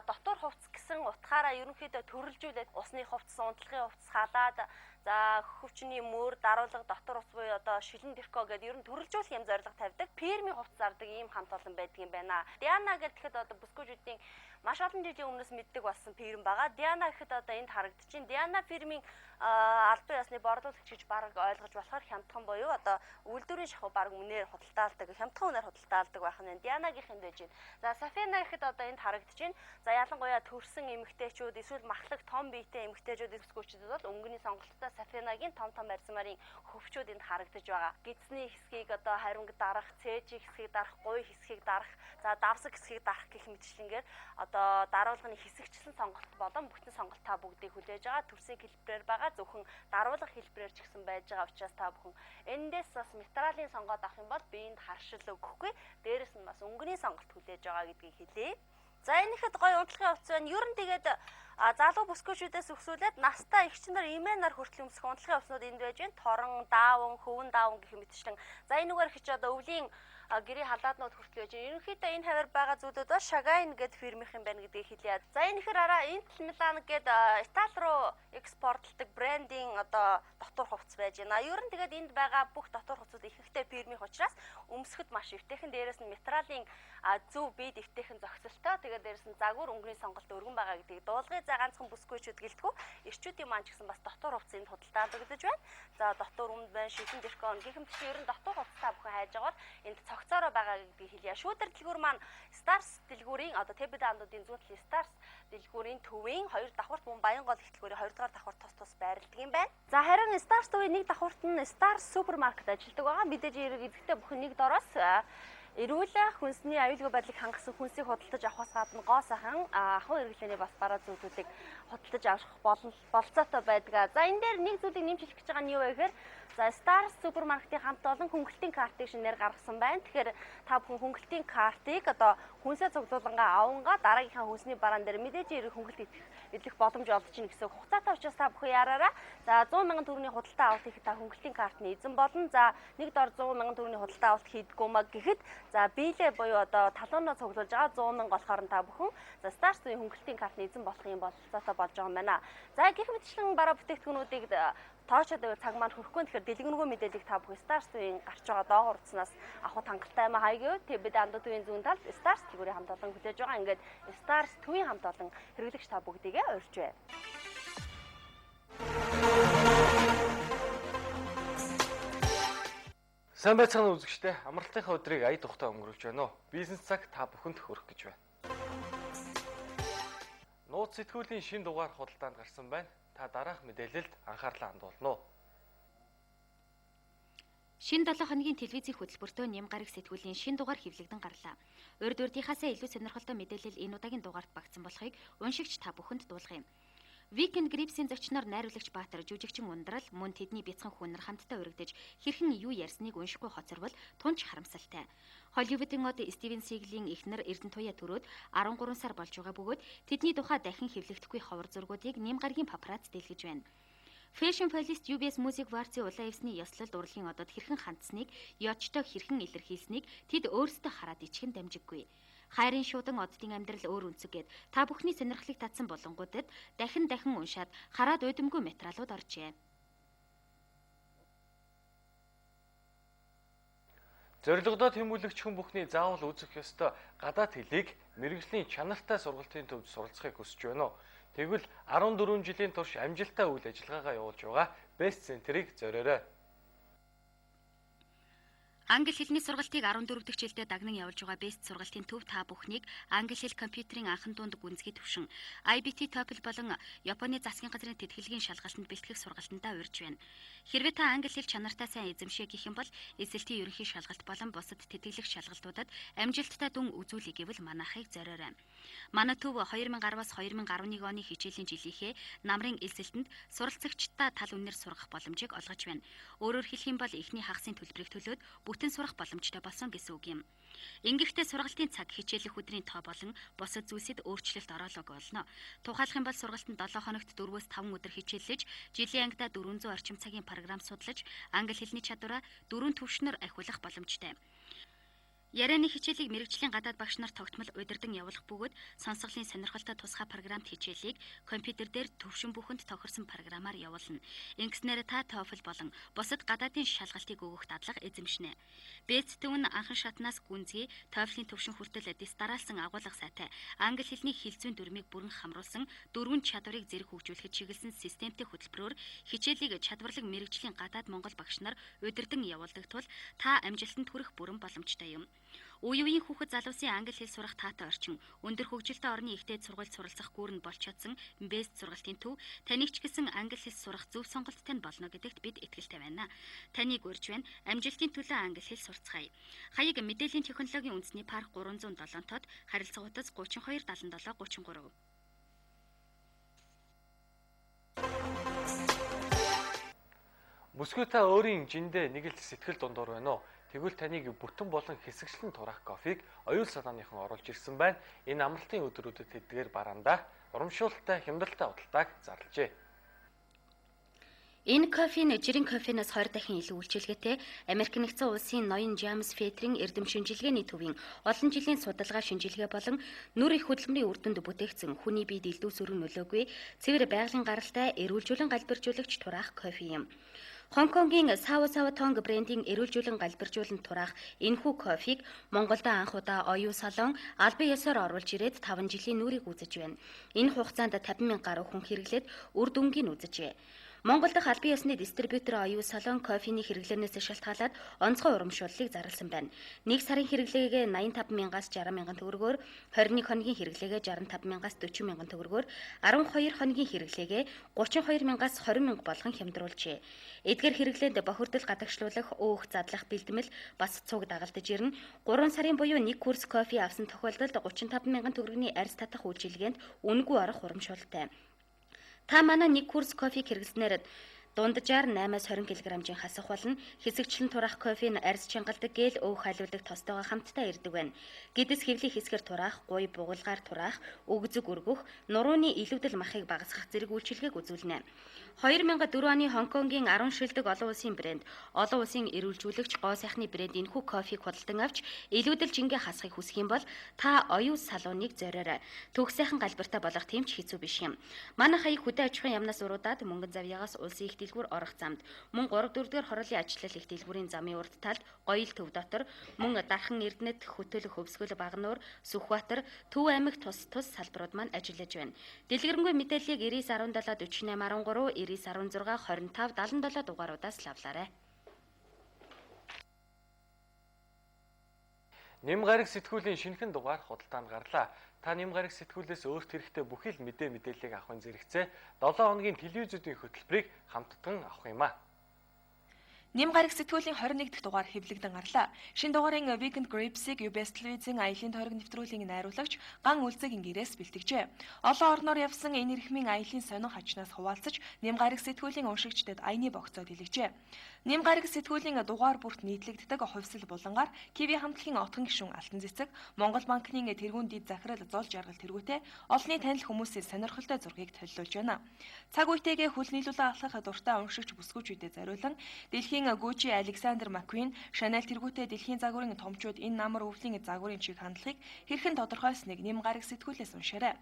дотор хувцс гэсэн утгаараа ерөнхийдөө төрөлжүүлээд усны хувцс, унтлагын хувцс халаад за хөвчний мөр, даруулга, дотор ус буюу одоо шилэн дэрко гэдэг ер нь төрөлжүүлэх юм зорилго тавьдаг. Перми хувцс зардаг ийм хамт олон байдгийн байна. Диана гэхэд одоо бүсгүйчүүдийн маш олон жилийн өмнөөс мэддэг болсон фирм байгаа. Диана гэхэд одоо энд харагдчихээн. Диана фирмийн албан ёсны борлуулагч гэж бараг ойлгож болохоор хямдхан буюу одоо үйлдвэрийн шахуу бараг үнээр худалдаалдаг, хямдхан үнээр худалдаалдаг байх нь Дианагийнх нь байж байна. За Сафина гэхэд одоо энд харагдчихээн. За ялангуяа төрсэн эмэгтэйчүүд эсвэл махлаг том биетэй эмэгтэйчүүд бүсгүйчүүд бол өнгөний сонголттой Сафинагийн том барьцмарын хөвчүүд энд харагдаж байгаа. Гидсний хэсгийг одоо хариунг дарах, цээжийн хэсгийг дарах, гуй хэсгийг дарах, за давсаг хэсгийг дарах гэх мэтчлэнгээр одоо даруулгын хэсэгчлэн сонголт болон бүтэн сонголт та бүгдийг хүлээж байгаа. Төрсийн хэлбэрээр байгаа зөвхөн даруулга хэлбэрээр ч гэсэн байж байгаа учраас та бүхэн эндээс бас материалын сонгоод авах юм бол биеинд харшил өгөхгүй. Дээрээс нь бас өнгөний сонголт хүлээж байгаа гэдгийг хэлье. За энэ ихэд гоё унтлагын хувцас байна. Ер нь тэгээд залуу бүсгүйчүүдээс өсвүүлээд настай эгч нар имэнаар хүртэл өмсөх унтлагын хувцснууд энд байж байна. Торон, даавн, хөвөн даавн гэх мэтчлэн. За энэ үгээр хич одоо өвлийн гэрийн халааднууд хүртэл байж байна. Ерөнхийдөө энэ хавар байгаа зүйлүүд бол Шагайн гэдэг фирмийнх юм байна гэдгийг хэлье. За энэ ихэр араа Intel Milan гэдэг Итали руу экспортлдог брендийн одоо дотор хувцас байж байна. Ер нь тэгээд энд байгаа бүх дотор хувцсууд ихэнхдээ фирмийн учраас өмсөхөд маш эвтэйхэн, дээрээс нь материалын зөв бие дэвтэйхэн зохицолтой. Тэгээд дээрээс нь загвар өнгөний сонголт өргөн байгаа гэдгийг дуулгая. За ганцхан бүсгүйчүүд гэлтгүү. Ирчүүдийн маань ч гэсэн бас дотор хувцсанд худалдаалагдаж байна. За дотор өмд байна, шилэн дэркон гэх мэт ер нь дотор хувцсаа бүхэн хайж байгаа бол энд цогцоороо байгаа гэдгийг хэлье. Шүүдэр дэлгүүр маань Старс дэлгүүрийн одоо ТБ андуудын зүүн талын Старс дэлгүүрийн төвийн 2 давхурт мөн Баянгол их дэлгүүрийн 2 дугаар давхурт тус байрладаг юм байна. За харин Старс төвийн 1 давхурт нь Старс супермаркет ажилладаг байгаа. Мэдээж эрэхтэй бүхэн нэг дороос Эрүүл хүнсний аюулгүй байдлыг хангасан хүнсийг худалдаж авахаас гадна гоо сайхан ахуй хэрэглээний бас бараа зүйлүүдийг худалдаж авах болцоотой байдаг. За энэ дээр нэг зүйлийг нэмж хэлэх гэж байгаа нь юу вэ гэхээр за Star супермаркетын хамт олон хөнгөлтийн картыг шинээр гаргасан байна. Тэгэхээр та бүхэн хөнгөлтийн картыг одоо хүнсээ цуглуулангаа авангаа дараагийнхаа хүнсний бараан дээр мэдээж хэрэг хөнгөлт идэх боломж олж ийн гэсэн хугацаатай учраас та бүхэн яраараа. За 100 мянган төгрөгийн худалдаа авалт хийхэд та хөнгөлтийн картны эзэн болно. За нэг дор 100 мянган төгрөгийн худалдаа авалт хийдгүү маа гэхэд за биелээ буюу одоо талуунаа цуглуулж байгаа 100 мянга болохоор та бүхэн за Star-ийн хөнгөлтийн картны эзэн болох юм бололцоотой болж байгаа юм байна. За гэх мэтчлэн бараа бүтээгдэхүүнүүдийг тоочод байвал цаг маань хүрэхгүй. Тэгэхээр дэлгэрэнгүй мэдээллийг та бүхэн Star-ийн гарч байгаа доогуур утаснаас авах хангалттай юм хаяг. Тэг бид андуу төвийн зүүн талд Star төлбөрийн хамт олон хүлээж байгаа. Ингээд Star төвийн хамт олон хэрэглэгч та бүгдийгээ урьж байна. Сайн байцгаана үзэгчдээ. Амралтынхаа өдрийг ая тухтай өнгөрүүлж байна уу? Бизнес цаг та бүхэнд хүрэх гэж байна. Нууц сэтгүүлийн шинэ дугаар худалдаанд гарсан байна. Та дараах мэдээлэлд анхаарлаа хандуулна уу? Шинэ 7 хоногийн телевизийн хөтөлбөртөө Нэм гараг сэтгүүлийн шинэ дугаар хэвлэгдэн гарлаа. Урд урдийнхаасаа илүү сонирхолтой мэдээлэл энэ удаагийн дугаарт багтсан болохыг уншигч та бүхэнд дуулгая. Weekend Grips-ийн зочноор найруулагч Баатар, жүжигчин Ундрал, мөн тэдний бяцхан хүн нар хамтдаа урагдж хэрхэн юу ярьсныг уншихгүй хоцорвол тунч харамсалтай. Холливуудын од Стивен Сиглигийн эхнэр Эрдэнэтуяа төрөөд 13 сар болж байгаа бөгөөд тэдний тухай дахин хэвлэгдэхгүй ховор зургуудыг Нэм гарагийн папарац дэлгэж байна. Fashion Police UBS Music Awards-ийн улаан эвсний ёслолд урлагийн одод хэрхэн хандсныг, ёчтой хэрхэн илэрхийлснийг тэд өөрсдөө хараад ичхэн дамжиггүй. Хайрын шуудан оддын амьдрал өөр үнцэг гэд та бүхний сонирхлыг татсан болонгуудад дахин уншаад хараад уйдамгүй материалууд оржээ. Зорилгодоо тэмүүлэгч хүн бүхний заавал үзэх ёстой гадаад хэлийг мэрэгжлийн чанартай сургалтын төвд суралцахыг хүсэж байна уу? Тэгвэл 14 жилийн турш амжилттай үйл ажиллагаагаа явуулж байгаа Best Center-ыг зориорой. Англи хэлний сургалтыг 14 дахь жилдээ дагнан явуулж байгаа Best сургалтын төв та бүхнийг англи хэл компьютерийн анхан дунд гүнзгий төвшин IBT TOEFL болон Японы засгийн газрын тэтгэлгийн шалгалтанд бэлтгэх сургалтандаа урьж байна. Хэрвээ та англи хэл чанартай сайн эзэмшээ гэх юм бол SLT ерөнхий шалгалт болон бусад тэтгэлэг шалгалтуудад амжилттай дүн үзүүлэх гэвэл манайхыг зориорой. Манай төв 2010-аас 2011 оны хичээлийн жилийнхээ намрын эсэлтэнд суралцагчдаа тал үнээр сургах боломжийг олгож байна. Өөрөөр хэлэх юм бол эхний хагасын төлбөрийг төлөөд бүтэн сурах боломжтой болсон гэсэн үг юм. Ингэхдээ сургалтын цаг хичээлэх өдрийн тоо болон бусад зүйлсэд өөрчлөлт ороолог болно. Тухайлах юм бол сургалтанд 7 хоногт 4-5 өдөр хичээллэж, жилийн ангидаа 400 орчим цагийн програм судлаж, англи хэлний чадвараа 4 түвшнээр ахиулах боломжтой. Ярианы хичээлийг мэрэгжлийн гадаад багш нар тогтмол удирдан явуулах бөгөөд сонсголын сонирхолтой тусгай програмт хичээлийг компьютер дээр төвшин бүхэнд тохирсон програмаар явуулна. Ингэснээр та TOEFL болон бусад гадаадын шалгалтыг өгөх дадлага эзэмшнэ. Best түвэн анхан шатнаас гүнзгий TOEFL-ийн төвшин хүртэл дистараалсан агуулга сайтай англи хэлний хэлцүүн дүрмийг бүрэн хамруулсан дөрвөн чадварыг зэрэг хөгжүүлэхэд чиглэсэн системтэй хөтөлбөрөөр хичээлийг чадварлаг мэрэгжлийн гадаад монгол багш нар удирдан явуулдаг тул та амжилтанд хүрэх бүрэн боломжтой юм. Үеийн хүүхэд залуусын англи хэл сурах таатай орчин, өндөр хөгжилтэй орны ихтэй сургуульд суралцах гүүрэнд болж чадсан Best сургалтын төв таныг ч гэсэн англи хэл сурах зөв сонголттой болно гэдэгт бид итгэлтэй байна. Таныг урьж байна. Амжилтын төлөө англи хэл сурцгаая. Хаяг мэдээллийн технологийн үндэсний парк 307 тод харилцаа утас 32 77 33. Бүсгүй та өөрийн жиндээ нэг л сэтгэл дундуур байна уу? Тэгвэл таныг бүтэн болон хэсэгчлэн тураах кофег оюул санааныхан оруулж ирсэн байна. Энэ амралтын өдрүүдэд тэдгээр бараандаа урамшуулалтай хямдалтай худалдааг зарлажээ. Энэ кофе нь жирийн кофенаас 20 дахин илүү үйлчилгээтэй Америк нэгдсэн улсын ноён Джеймс Фетрийн эрдэм шинжилгээний төвийн олон жилийн судалгаа шинжилгээ болон нүр их хөдөлмөрийн үр дүнд бүтээгдсэн хүний биед элдв сүрэн нөлөөгүй цэвэр байгалийн гаралтай эрүүлжүүлэн галбиржуулагч тураах кофе юм. Хонконгийн Сава Тонг брендийн эрүүлжүүлэн галбиржуулан тураах энэхүү кофег Монголд анх удаа оюу салон албан ёсоор оруулж ирээд 5 жилийн нүрийг үзэж байна. Энэ хугацаанд 50,000 гаруй хүн хэрэглээд үр дүнгийг үзэжээ. Монгол дахь албан ёсны дистрибьютор оюу Солон кофений хэрэглэнээс шалтгаалаад онцгой урамшууллыг зарласан байна. 1 сарын хэрэглээгээ 85,000-аас 60,000 төгрөгөөр, 21 хоногийн хэрэглээгээ 65,000-аас 40,000 төгрөгөөр, 12 хоногийн хэрэглээгээ 32,000-аас 20,000 болгон хямдруулжээ. Эдгээр хэрэглээнд бохирдол гадагшлуулах, өөх задлах бэлтгэл бас цуг дагалдаж ирнэ. 3 сарын буюу 1 курс кофе авсан тохиолдолд 35,000 төгрөгийн арьс татах үйлчилгээнд үнэгүй орох урамшуултай. Та манай 1 курс кофег хэрэглэснээр дунджаар 8-аас 20 кг-ийн хасах болно. Хэсэгчлэн тураах кофеин арьс чангалдаг гэл өөх халиулдаг тостойгоо хамтдаа ирдэг байна. Гэдэс хэвлийн хэсгэр тураах, гуй бугуулгаар тураах, өгзөг өргөх, нурууны илүүдэл махыг багасгах зэрэг үйлчилгээг үзүүлнэ. 2004 оны Хонконгийн 10 шилдэг олон улсын брэнд, олон улсын эрүүлжүүлэгч гоо сайхны брэнд энэхүү кофег худалдан авч илүүдэл жингээ хасахыг хүсэх юм бол та оюу салууныг зориорой. Төгс сайхан галбиртай болох тийм ч хэцүү биш юм. Манай хаяг хөдөө аж ахуйн яамнаас уруудаад мөнгөн завьягаас улсын их дэлгүүр орох замд, мөн 3-4 дахь хорлын ажиллал их дэлгүүрийн замын урд талд, Гоёл төв дотор, мөн Дархан Эрдэнэт, Хөтөл, Хөвсгөл, Багнуур, Сүхбаатар, Төв аймаг тус салбарууд маань ажиллаж байна. Дэлгэрэнгүй мэдээллийг 9917 4813 9916 25 77 дугааруудаас лавлаарай. Нэм гараг сэтгүүлийн шинэхэн дугаар худалдаанд гарлаа. Та нэм гараг сэтгүүлээс өөрт хэрэгтэй бүхэл мэдээллийг авахын зэрэгцээ 7 хоногийн телевизүүдийн хөтөлбөрийг хамтдан авах юм а. Нэм гараг сэтгүүлийн 21 дахь дугаар хэвлэгдэн гарлаа. Шинэ дугаарын Weekend Grapes-ийг UBS телевизийн аялын тойрог нэвтрүүлгийн найруулагч Ган Үлзэг ингээрээс бэлтгэжээ. Олон орноор явсан энэ эрхмийн аялын сонин хачнаас хуваалцаж нэм гараг сэтгүүлийн уншигчдад аяны богцоод илгэжээ. Нэм гараг сэтгүүлийн дугаар бүрт нийтлэгддэг хувьсэл булангаар Киви хамтлагийн отгон гишүүн Алтан цэцэг, Монгол банкны тэргүүн дэд захирал Зол жаргал тэргүүтэй олонний танил хүмүүсийн сонирхолтой зургийг төлөвлөж байна. Цаг үетэйгээ хүл нийлүүлэн алхах дуртай уншигч бүсгүүчүүдэд зориулан дэлхийн Гуччи Александр Маквин, Шанель тэргүүтэй дэлхийн загварын томчууд энэ намар өвлийн загварын чиг хандлагыг хэрхэн тодорхойлсныг нэм гараг сэтгүүлээс уншаарай.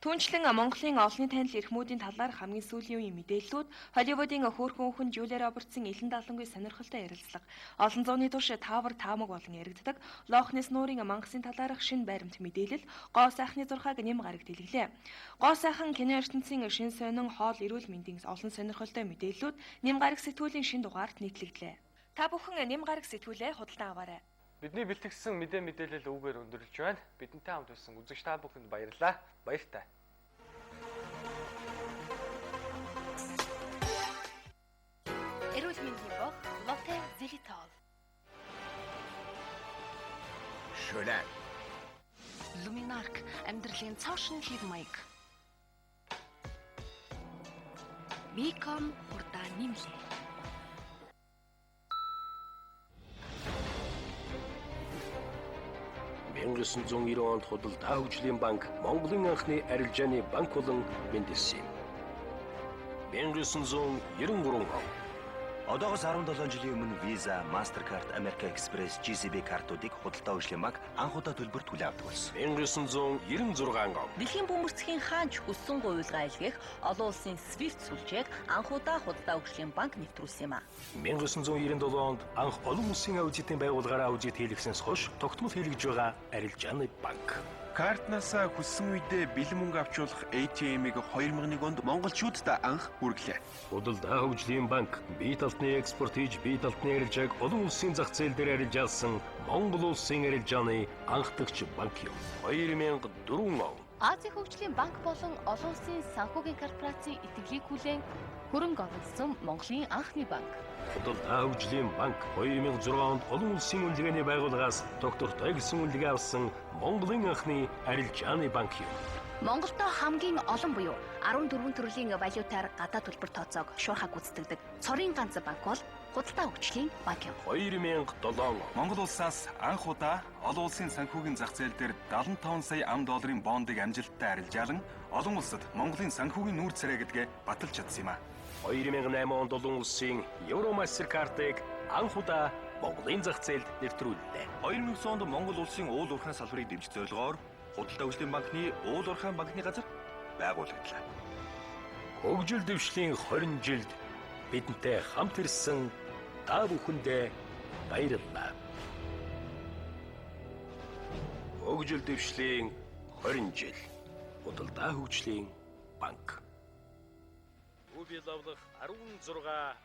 Түүнчлэн Монголын олонний танил эрхмүүдийн талаар хамгийн сүүлийн үеийн мэдээллүүд, Холливуудын хөөрхөн хүн Жюлия Робертсын элен далангүй сонирхолтой ярилцлага, олон зууны турш таавар таамаг болон яригддаг, Лохнес нуурын мангасын талаарх шинэ баримт мэдээлэл, гоо сайхны зурхааг нэм гарагт илгэлээ. Гоо сайхан кино ертөнцийн шинэ сонин хоол эрүүл мэндийн олон сонирхолтой мэдээллүүд нэм гараг сэтгүүлийн шинэ дугаарт нийтлэгдлээ. Та бүхэн нэм гараг сэтгүүлээ худалдан аваарай. Бидний бэлтгэсэн мэдээлэл үүгээр өндөрлөж байна. Бидэнтэй хамт байсан үзэгч та бүхэнд баярлалаа. Баяртай. Эрүүл мэндийн бог Lotte Xylitol. Шөлөө. Luminark амьдралын цаашин хэв маяг. Миком хурдан нэмлээ. 1990 онд худалдаа хөгжлийн банк Монголын анхны арилжааны банк болон мэндэлсэн юм. 1993 он. Одоогоос 17 жилийн өмнө Visa, Mastercard, American Express, GCB картуудыг худалдаа хөгжлийн банк анх удаа төлбөрт хүлээн авдаг болсон. 1996 он. Дэлхийн бөмбөрцгийн хаанч хүссэн гуйлгаа илгээх олон улсын SWIFT сүлжээг анх удаа худалдаа хөгжлийн банк нэвтрүүлсэн юм а. 1997 онд анх олон улсын аудитын байгууллагаараа аудит хийлгэснээс хойш тогтмол хийлгэж байгаа арилжааны банк. Картнасаа хүссэн үедээ бэлэн мөнгө авчруулах ATM-ийг 2001 онд монголчуудад анх хүргэлээ. Худалдаа хөгжлийн банк бие талтны экспорт хийж бие талтны арилжааг олон улсын зах зээл дээр арилжаалсан Монгол улсын арилжааны анхдагч банк юм. 2004 он. Азийн хөгжлийн банк болон олон улсын санхүүгийн корпорацийн итгэлийг хүлээн хөрөнгө оруулсан Монголын анхны банк. Худалдаа хөгжлийн банк 2006 онд олон улсын үнэлгээний байгууллагаас доктортой гэсэн үнэлгээ авсан Монголын анхны арилжааны банк юм. Монголдо хамгийн олон буюу 14 төрлийн валютаар гадаад төлбөр тооцоог шуурхаг гүйцэтгэдэг цорын ганц банк бол худалдаа хөгжлийн банк юм. 2007 он. Монгол улсаас анх удаа олон улсын санхүүгийн зах зээл дээр 75 сая $. Бондыг амжилттай арилжаалан олон улсад Монголын санхүүгийн нүүр царай гэдгээ баталж чадсан юм а. 2008 онд олон улсын Euro Mastercard-ыг анх удаа Монголын зах зээлд нэвтрүүллээ. 2009 онд Монгол улсын уул уурхайн салбарыг дэмжих зорилгоор худалдаа хөгжлийн банкны уул уурхайн банкны газар байгуулагдлаа. Хөгжил дэвшлийн 20 жилд бидэнтэй хамт ирсэн та бүхэндээ баярлалаа. Хөгжил дэвшлийн 20 жил. Худалдаа хөгжлийн банк. бие лавлах 16,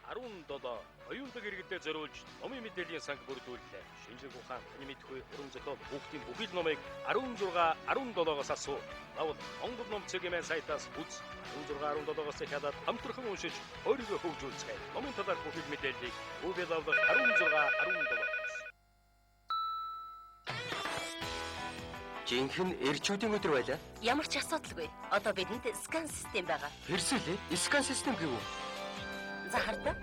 17 оюутаг иргэдэд зориулж номын мэдээллийн санг бүрдүүллээ. Шинжлэх ухаан, таны мэдгүй уран зохиол хүүхдийн бүхэл номыг 16, 17-оос асуу. Лавл Монгол ном цэгийн сайтаас үз. 16, 17-оос хадаад хамтран уншиж өөрийгөө хөгжүүлцгээе. Номын талаар бүхэл мэдээллийг бие лавлах 16, 17. Жинхэнэ эрчүүдийн өдөр байлаа. Ямар ч асуудалгүй. Одоо бидэнд скан систем байгаа. Хэрсэлээ? Скан систем гэв үү? За хардаа.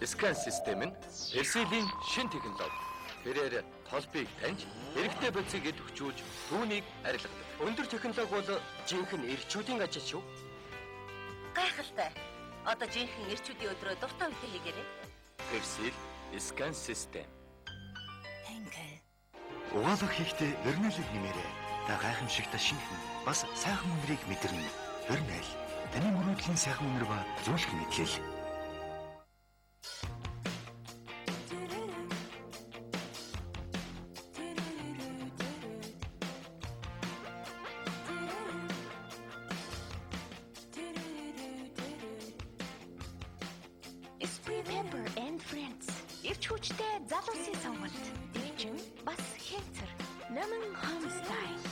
Скан систем нь Персилийн шин технологи. Тэрээр толбыг таньж, эрэгтэй бодисыг идэвхжүүлж, түүнийг арилгадаг. Өндөр технологи бол жинхэнэ эрчүүдийн ажил шүү. Гайхалтай. Одоо жинхэнэ эрчүүдийн өдрөө дуртай үедээ хийгээрэй. Персил скан систем. Угаалга хийхдээ Вернэлийг нэмээрэй. Та гайхамшигтай шинхэн бас сайхан үнэрийг мэдэрнэ. Вернэл таны мөрөөдлийн сайхан үнэр ба зөвлөх мэдлэл. Sweet Pepper and Friends. Ирч хүчтэй залуусын сонголт. Дэрчин бас хэнцэр. Номон Home Style.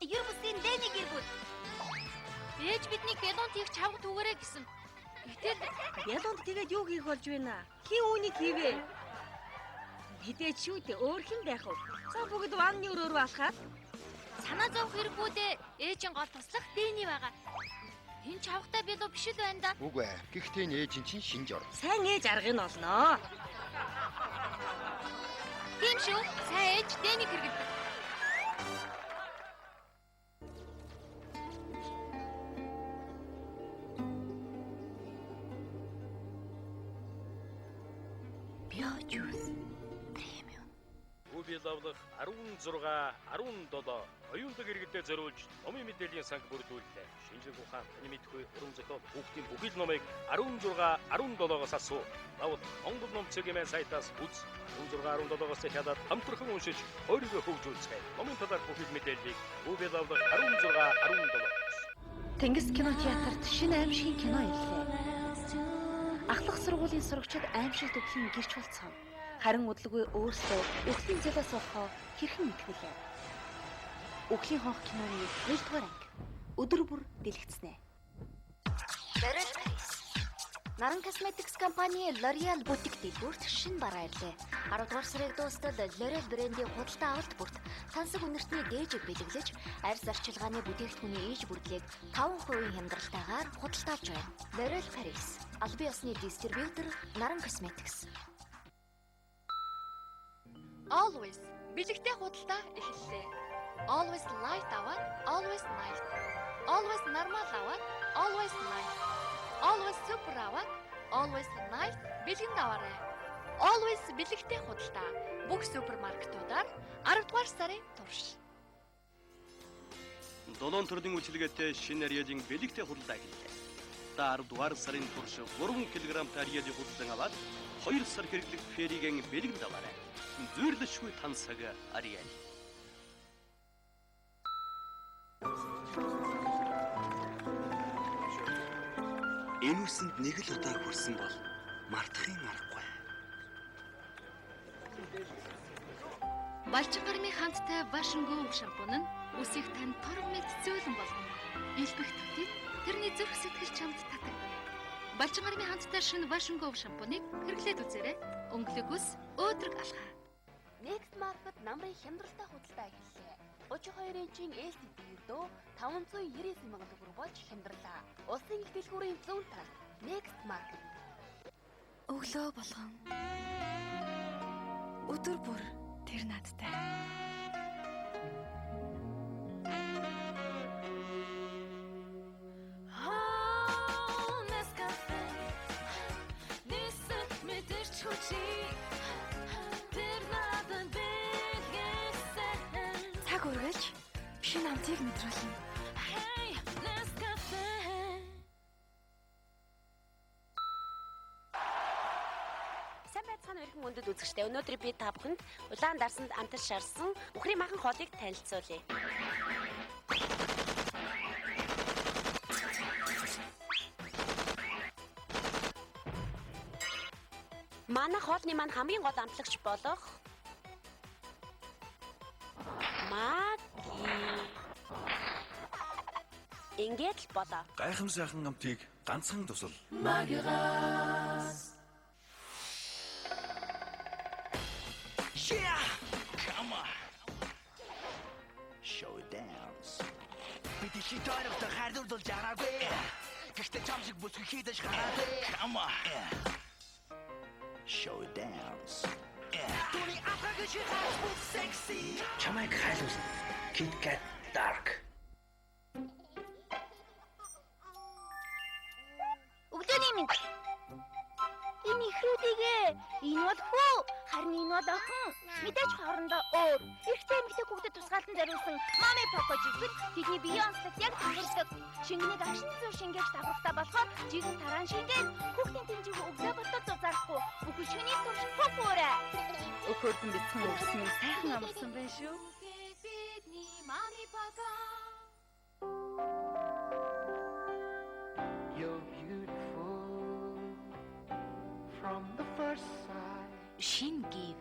Ер бүсгийн Дэни гэргүүл. Ээж бидний бялонт их чавга түгээрэй гэсэн. Гэтэл бялонт тэгээд юу хийх болж байна? Хин үүнийг хийвэ? Мэдээч шүү дээ, өөр хэн байх вэ? За бүгд ванны өрөөр алхаад. санаа зовх хэрэггүй дээ. Ээжийн гол туслах Дэни байгаа. Энэ чавгатай бялуу биш л байна да. Үгүй ээ. Гэхдээ энэ ээж чинь шинж ор. Сайн ээж аргыг нь олноо. Тийм шүү. Сайн ээж Дэни хэрэгэлдэг. Биожус. Бие лавлах 16, 17 оюутаг иргэдэд зориулж номын мэдээллийн санг бүрдүүллээ. Шинжлэх ухаан, таны мэдгүй уран зохиол хүүхдийн бүхэл номыг 16, 17-оос асуу. Лавл Монгол ном цэгийн сайтаас үз. 16, 17-оос хадаад хамтран уншиж өөрийгөө хөгжүүлцгээе. Номын талаар бүхэл мэдээллийг бие лавлах 16, 17. Тэнгис кино театрт шинэ аимшигын кино ирлээ. Ахлах сургуулийн сурагчид аимшигт өвлийн гэрч болцсон. Харин удалгүй өөрсдөө өвлийн зэлээс болохоо хэрхэн мэдгэлээ. Өвлийн хонх киноны 2 дугаар анги. Өдөр бүр дэлгэцнэ. Наран Cosmetics компани L'Oreal бутик дэлгүүрт шинэ бараа ирлээ. 10 дугаар сарын дуустал L'Oreal брендийн худалдаа авалт бүрт тансаг үнэртний дээжийг бэлэглэж, арьс зарчилгааны бүтээгдэхүүний ээж бүрдлийг 5% хямдралтайгаар худалдаа авч байна. L'Oreal Paris, албан ёсны дистрибьютор Наран Cosmetics. Always бэлэгтэй худалдаа эхэллээ. Always light аваад always night. Always normal аваад always night. Always super аваад always night бэлгэнд аваарай. Always бэлэгтэй худалдаа бүх супермаркетуудаар 10 дугаар сарын турш. 7 төрлийн үйлчилгээтэй шинэ Ariel-ийн бэлэгтэй худалдаа эхэллээ. Та 10 дугаар сарын турш 3 кг Ariel-ийг худалдан аваад 2 сар хэрэглэх феригийн бэлгэнд аваарай. Зүйрлэшгүй тансаг Ariel. Энэ үсэнд нэг л удаа хүрсэн бол мартахын аргагүй. Балчин гармын хандтай Вашингтон шампунь нь үсийг тань торгомыг зөөлөн болгоно. Илбэх төдий тэрний зүрх сэтгэл чамд татаг. Балчин гармын хандтай шинэ Вашингтон шампуныг хэрэглээд үзээрэй. Өнгөлөг ус өөдрөг алхаа. Next Market намрын хямдралтай худалдаа эхэллээ. 32 инчийн LCD өрдөө 599 мянган төгрөг болж хямдралаа. Улсын их дэлгүүрийн зүүн талд Next Market. Өглөө болгон өдөр бүр тэр надтай. Цаг үргэлж шинэ амтыг мэдрүүлнэ. Сайн байцгаана өргөн өндөд үзэгчтэй. Өнөөдөр би та бүхэнд улаан дарсанд амтар шарсан үхрийн махан хоолыг танилцуулъя. Манай хоолны маань хамгийн гол амтлагч болох Маги. Ингээд л болоо. Гайхамшигхан амтыг ганцхан тусал. Магигаас. Yeah! Come on. Show it dance. Бид их тойрогт хайрлуулж яраагүй. Гэхдээ чамшиг бүсгүй хийдэж гараагүй. Come on. Show it dance. Түүний апгаж хайлт sexy. Чамайг хайлуулсан. Kit Kat Dark. Өглөөний минь. Энэ ихрүүдийгээ энэ бол хөө харин энэ бол охин мэдээж хоорондоо өөр эрэгтэй эмэгтэй хүүхдэд тусгаалтан зориулсан Mommy Papa жигэн тэдний биеийн онцлог яг тохирдог шингэнийг агшин зүүн шингээж давхрахтаа болохоор жигэн таран шингээд хүүхдийн тэмцээг өглөө болтол зузаахгүй бүхэл шиний туршин попорэ Өхөрдөн бицэн өгсөн сайхан амарсан байх шүү. Mommy Papa You're beautiful from the first sight. Шин гів.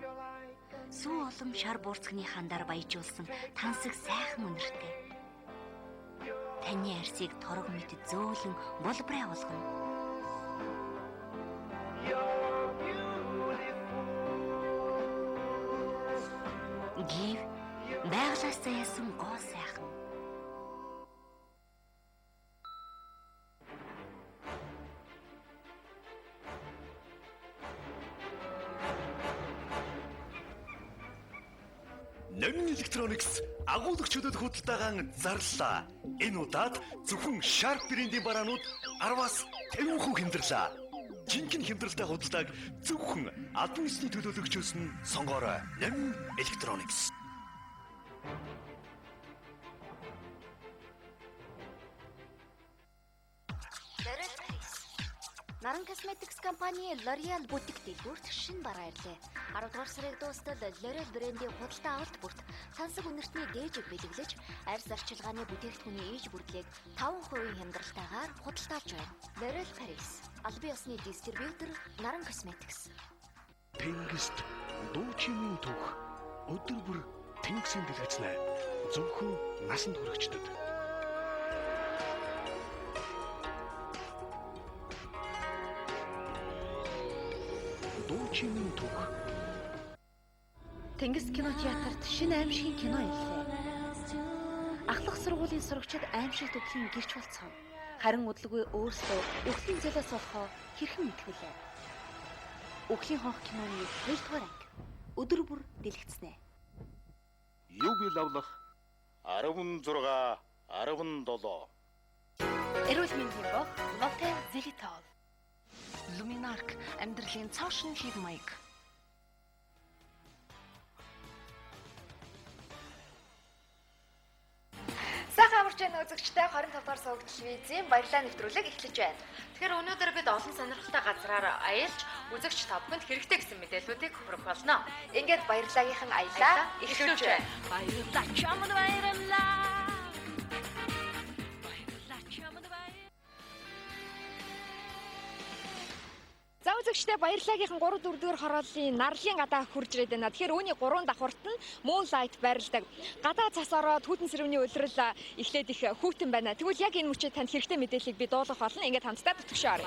Сүү улам шар буурцгны хандар баяжуулсан тансаг сайхан үнэртэй. Таны арсыг торог мэт зөөлөн булбраа болгоно. Гів байгалаас заяасан гоо сайхан. Номин Electronics агуулгачдад худалдаагаан зарлаа. Энэ удаад зөвхөн Sharp брендийн бараанууд 10-аас 50% хямдрлаа. Жинхэнэ хямдралтай худалдааг зөвхөн албан ёсны төлөөлөгчөөс нь сонгоорой. Номин Electronics. Наран Cosmetics компани L'Oreal бутик дэлгүүрт шинэ бараа ирлээ. 10 дугаар сарыг дуустал L'Oreal брендийн худалдаа авалт бүрт тансаг үнэртний дээжийг бэлэглэж, арьс арчилгааны бүтээгдэхүүний ээж бүрдлийг 5% хямдралтайгаар худалдаалж байна. L'Oreal Paris, албан ёсны дистрибьютор Наран Cosmetics. Тэнгист дуучийн түүх өдөр бүр тэнгисийн дэлгэцнэ. Зөвхөн насанд хүрэгчдэд. Дуучийн түүх. Тэнгис кинотеатрт шинэ аимшигын кино ирлээ. Ахлах сургуулийн сурагчид аимшигт өвлийн гэрч болцсон. Харин удалгүй өөрсдөө өвлийн зэлээс болохоо хэрхэн мэдхүлээ. Өвлийн хонх киноны 2 дугаар анги өдөр бүр дэлгэцнэ. UB лавлах 16 17 Эрүүл мэндийн бог Lotte Xylitol. Luminark амьдралын цаашин хід маяг. Сайхан амарч байна үзэгчтэй 25 дугаар суваг телевизийн баярлалаа нэвтрүүлэг эхлэж байна. Тэгэхээр өнөөдөр бид олон сонирхолтой газраар аялж үзэгч та бүхэнд хэрэгтэй гэсэн мэдээллүүдийг хүргэх болно. Ингээд баярлалаагийнхан аялаа эхлүүлж байна. Баярлалаа чамд баярлалаа. За үзэгчтэй баярлалаагийнхан 3-4 дугаар хорооллын нарлын гадаа хурж ирээд байна. Тэгэхээр үүний 3 давхурт нь Moonlight байрладаг. Гадаа цас ороод хүйтэн сэрвний улирал эхлээд их хүүтэн байна. Тэгвэл яг энэ мөчид танд хэрэгтэй мэдээллийг би дуулгах болно. Ингээд хамтдаа төтгшөөр.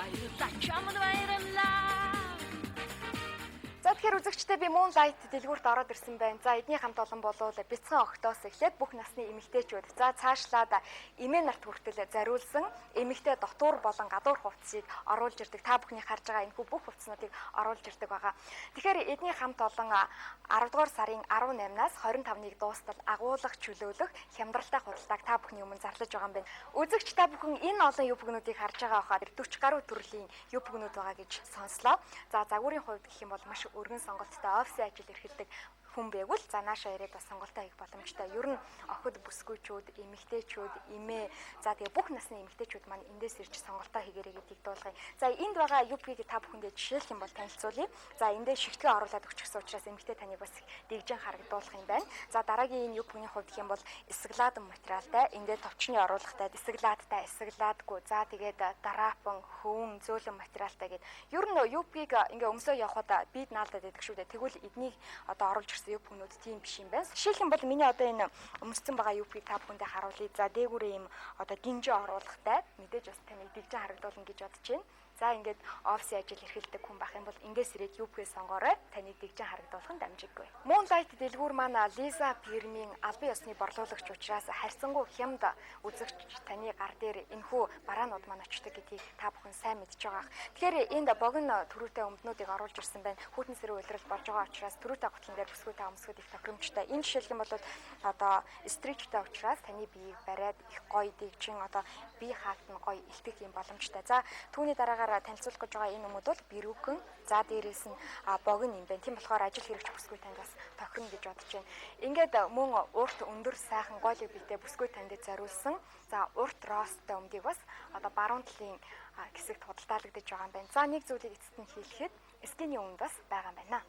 За тэгэхээр үзэгчтэй би Moonlight дэлгүүрт ороод ирсэн байна. За эдний хамт олон болвол бяцхан огтоос эхлээд бүх насны эмэгтэйчүүд за цаашлаад эмээ нарт хүртэл зариулсан эмэгтэй дотуур болон гадуур хувцсыг оруулж ирдэг. Та бүхний харж байгаа энэхүү бүх хувцснуудыг оруулж ирдэг байгаа. Тэгэхээр эдний хамт олон 10 дугаар сарын 18-наас 25-ныг дуустал агуулгах чөлөөлөх хямдралтай худалдааг та бүхний өмнө зарлаж байгаа юм байна. Үзэгч та бүхэн энэ олон юбгнуудыг харж байгаа хаад 40 гаруй төрлийн юбгнууд байгаа гэж сонслоо. За загварын хувьд гэх юм бол маш өргөн сонголттой офисын ажил эрхэлдэг хүн байвал за нааша ирээд бас сонголтоо хийх боломжтой. Ер нь охид бүсгүйчүүд, эмэгтэйчүүд, эмээ за тэгээ бүх насны эмэгтэйчүүд маань эндээс ирж сонголтоо хийгээрэй гэдгийг дуулгая. За энд байгаа UP-г та бүхэндээ жишээлх юм бол танилцуулъя. За эндээ шигтгэн оруулаад өгчихсөн учраас эмэгтэй таныг бас дэгжин харагдуулах юм байна. За дараагийн энэ UP-ний хувьд гэх юм бол эсгэлаадан материалтай, эндээ товчны оруулахтай, эсгэлаадтай, эсгэлаадгүй. За тэгээд дараапан, хөвөн, зөөлөн материалтай гэдэг. Ер нь UP-г ингээ өмсөө явахад бид наалдаад байдаг шүү дээ. Тэгвэл эднийг одоо оруулж ирсэн UP-нүүд тийм биш юм байна. Жишээлх юм бол миний одоо энэ өмссөн байгаа UP-г та бүхэндээ харуулъя. За дээгүүрээ ийм одоо гинжээ оруулахтай мэдээж бас таныг дэгжин харагдуулна гэж бодож байна. За ингээд офисын ажил эрхэлдэг хүн байх юм бол ингээс ирээд UP-г сонгоорой. Таныг дэгжин харагдуулах нь дамжиггүй. Moonlight дэлгүүр маань Лиза Пирмийн албан ёсны борлуулагч учраас харьцангуй хямд үзэгч таны гар дээр энэхүү бараанууд маань очдог гэдгийг та бүхэн сайн мэдж байгаа. Тэгэхээр энд богино төрүүтэй өмднүүдийг оруулж ирсэн байна. Хүйтэн сэрүү улирал болж байгаа учраас төрүүтэй готлон дээр бүсгүйтэй өмсгүүд их тохиромжтой. Энэ жишээлх юм бол одоо стричтэй учраас таны биеийг бариад их гоё дэгжин одоо бие хаалтн гоё илтгэх юм боломжтой. За түүний дараагаар танилцуулах гэж байгаа энэ өмд бол бирүүхэн. За дээрээс нь богино юм байна. Тийм болохоор ажил хэрэгч бүсгүй танд бас тохирно гэж бодож байна. Ингээд мөн урт өндөр сайхан гоолыг битээ бүсгүй танд зориулсан. За урт росттой өмдийг бас одоо баруун талын хэсэгт худалдаалагдаж байгаа юм байна. За нэг зүйлийг эцэст нь хэлэхэд скиний өмд бас байгаа юм байна.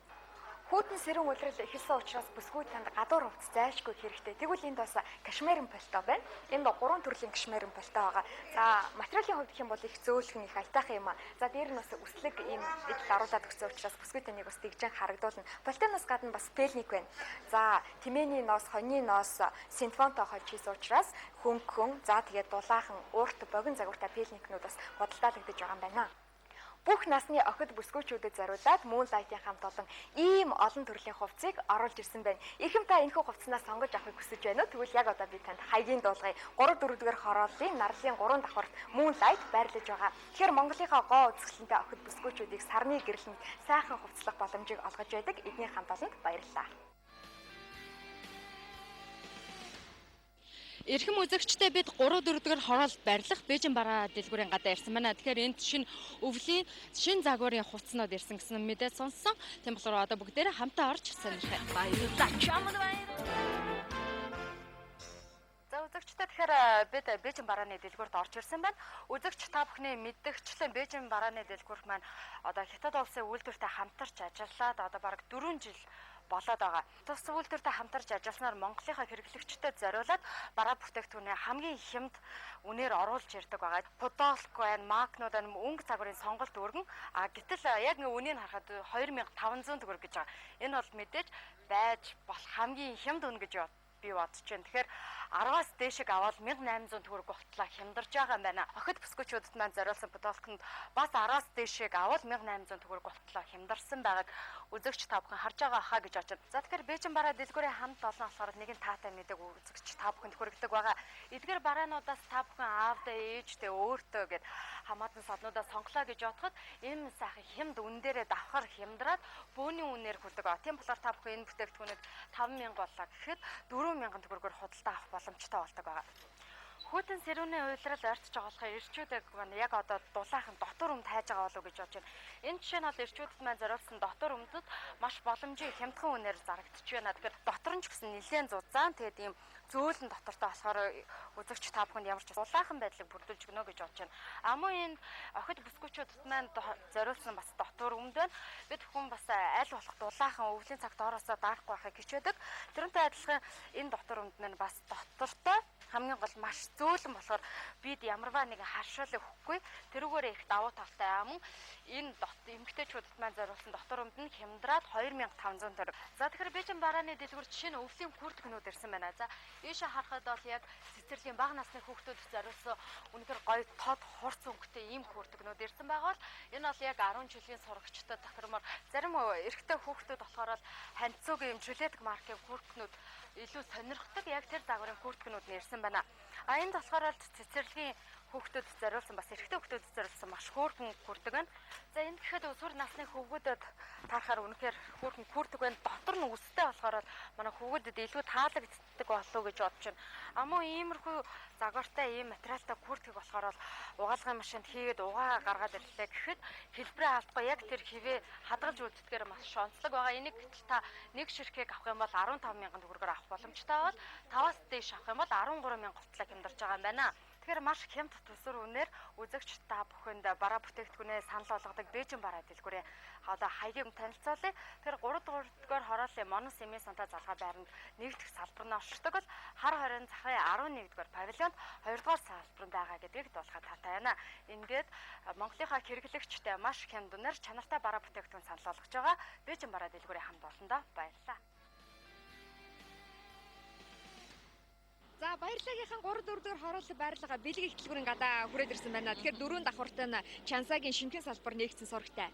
Хүйтэн сэрүүн улирал эхэлсэн учраас бүсгүй танд гадуур хувцас зайлшгүй хэрэгтэй. Тэгвэл энд бас кашмирын пальто байна. Энд 3 төрлийн кашмирын пальто байгаа. За материалын хувьд гэх юм бол их зөөлхөн их айтайхан юм аа. За дээр нь бас үслэг ийм эдэл оруулаад өгсөн учраас бүсгүй таныг бас дэгжин харагдуулна. Пальтоноос гадна бас пелник байна. За тэмээний ноос, хоньны ноос, синфонтой хож хийсэн учраас хөнгөн за тэгээд дулаахан уурт богино загвартай пелникнүүд бас худалдаалагдаж байгаа юм байна. Бүх насны охид бүсгүйчүүдэд зориулаад Moonlight-ийн хамт олон ийм олон төрлийн хувцсыг оруулж ирсэн байна. Ирхэм та энэхүү хувцснаас сонгож авахыг хүсэж байна уу? Тэгвэл яг одоо би танд хаягийн дуулгая. 3-4-р хорооллын нарлын 3 давхарт Moonlight байрлаж байгаа. Тэгэхээр Монголынхаа гоо үзэсгэлэнтэй охид бүсгүйчүүдийг сарны гэрлэнд сайхан хувцлах боломжийг олгож байдаг. Эдний хамт олонд баярлалаа. Эрхэм үзэгчтэй бид 3-4-р хороолт барилах Бээжин бараа дэлгүүрийн гадаа ирсэн байна. Тэгэхээр энд шинэ өвлийн шинэ загварын хувцснууд ирсэн гэсэн мэдээ сонссон. Тийм болохоор одоо бүгдээрээ хамтаа орж сонирхъя. Баярлалаа. За үзэгчтэй тэгэхээр бид Бээжин барааны дэлгүүрт орж ирсэн байна. Үзэгч та бүхний мэддэгчлэн Бээжин барааны дэлгүүрт маань одоо Хятад улсын үйлдвэртэй хамтарч ажиллаад одоо бараг 4 жил болоод байгаа. Тус үйлдвэртэй хамтарч ажилласнаар Монголынхаа хэрэглэгчдэд зориулаад бараа бүтээгдэхүүнээ хамгийн хямд үнээр оруулж ирдэг байгаа. Подолк байна, макнууд байна, өнгө загварын сонголт өргөн. Гэтэл яг үнийг харахад 2500 төгрөг гэж байгаа. Энэ бол мэдээж байж болох хамгийн хямд үн гэж би бодож байна. Тэгэхээр 10-аас дээшиг аваад 1800 төгрөг болтлоо хямдарч байгаа юм байна. Охид бүсгүйчүүдэд маань зориулсан подолконд бас 10-аас дээшиг аваад 1800 төгрөг болтлоо хямдарсан байгааг үзэгч та бүхэн харж байгаа хаа гэж бодож байна. За тэгэхээр Бээжин бараа дэлгүүрийн хамт олон болохоор нэг нь таатай мэдэг үзэгч та бүхэнд хүргэдэг байгаа. Эдгээр бараануудаас та бүхэн аавдаа ээждээ өөртөө гэд хамаатан саднуудаа сонглоо гэж бодоход энэ сайхан хямд үн дээрээ давхар хямдраад бөөний үнээр хүрдэг. Тийм болохоор та бүхэн энэ бүтээгдэхүүнүүд 5000 боллоо гэхэд 4000 төгрөгөөр худалдаа авах боломжтой болдог байгаа. Хүйтэн сэрүүний уйлрал ойртож байгаа болохоор ирчүүдэг маань яг одоо дулаахан дотор өмд хайж байгаа болов уу гэж бодож байна. Энэ жишээ нь бол ирчүүдэд маань зориулсан дотор өмдөд маш боломжийн хямдхан үнээр зарагдчих байна. Тэгэхээр дотор нь ч гэсэн нэлээд зузаан тэгээд ийм зөөлөн дотортой болохоор үзэгч та бүхэнд ямар ч дулаахан байдлыг бүрдүүлж гэнэ гэж бодож байна. Мөн энэ охид бүсгүйчүүдэд маань зориулсан бас дотор өмд байна. Бид хүн бас аль болох дулаахан өвлийн цагт ороосоо даахгүй байхыг хичээдэг. Тэрнтэй адилхан энэ дотор өмд маань бас дотортой хамгийн гол маш зөөлөн болохоор бид ямарваа нэгэн харшаалыг өгөхгүй тэрүүгээр их давуу талтай юм. Энэ эмгтээчүүдэд маань зориулсан дотор өмд нь хямдраад 2500 төгрөг. За тэгэхээр Бээжин барааны дэлгүүрт шинэ өвлийн хүртгнүүд ирсэн байна. За ийшээ харахад бол яг цэцэрлэгийн бага насны хүүхдүүдэд зориулсан үнэхээр гоё тод хурц өнгөтэй ийм хүртгнүүд ирсэн байгаа бол энэ бол яг 10 жилийн сурагчдад тохиромоор зарим эрэгтэй хүүхдүүд болохоор ханцуугийн юм жилетик маркийн хүртгнүүд илүү сонирхдаг яг тэр загварын хүртгнүүд нэрсэн байна. Энд болохоор цэцэрлэгийн хүүхдүүд зориулсан бас эрэгтэй хүүхдүүд зориулсан маш хөөрхөн хүрдэг байна. За энэ гэхэд сүр насны хүүхдүүдэд таарахаар үнэхээр хөөрхөн хүрдэг байна. Дотор нь үстэй болохоор манай хүүгүүдэд илүү таалагддаг болов уу гэж бодож байна. Амуу иймэрхүү загвартай ийм материалтай хүрдэг болохоор угаалгын машинд хийгээд угаа гаргаад ирлээ гэхэд хэлбэрээ алдахгүй яг тэр хивээ хадгалж үлддгээр маш онцлог байгаа. Энийг та нэг ширхэг авах юм бол 15,000 төгрөгөөр авах боломжтой бол 5-аас дээш авах юм бол 13,000 голтлоо хямдарч байгаа юм байна. Тэгэхээр маш хямд төсвөр үнээр үзэгч та бүхэнд бараа бүтээгдэхүүнээ санал болгодог Бээжин бараа дэлгүүрээ одоо хаягийг танилцуулъя. Тэгэхээр 3-р хорооллын Монос эмээ сантаа залгаа байранд нэгдэх салбар нь оршдог бол хар хорийн захын 11-р павильонд 2-р салбар байгаа гэдгийг дуулахад таатай байна. Ингээд Монголынхаа хэрэглэгчтэй маш хямд үнээр чанартай бараа бүтээгдэхүүн санал болгож байгаа Бээжин бараа дэлгүүрийн хамт олондоо баярлалаа. За баярлагийнхан 3-4-р хорооллын байрлага бэлэг их дэлгүүрийн гадаа хүрээд ирсэн байна. Тэгэхээр дөрөв давхартай нь Чансагийн шинэхэн салбар нэгдсэн сурагтай.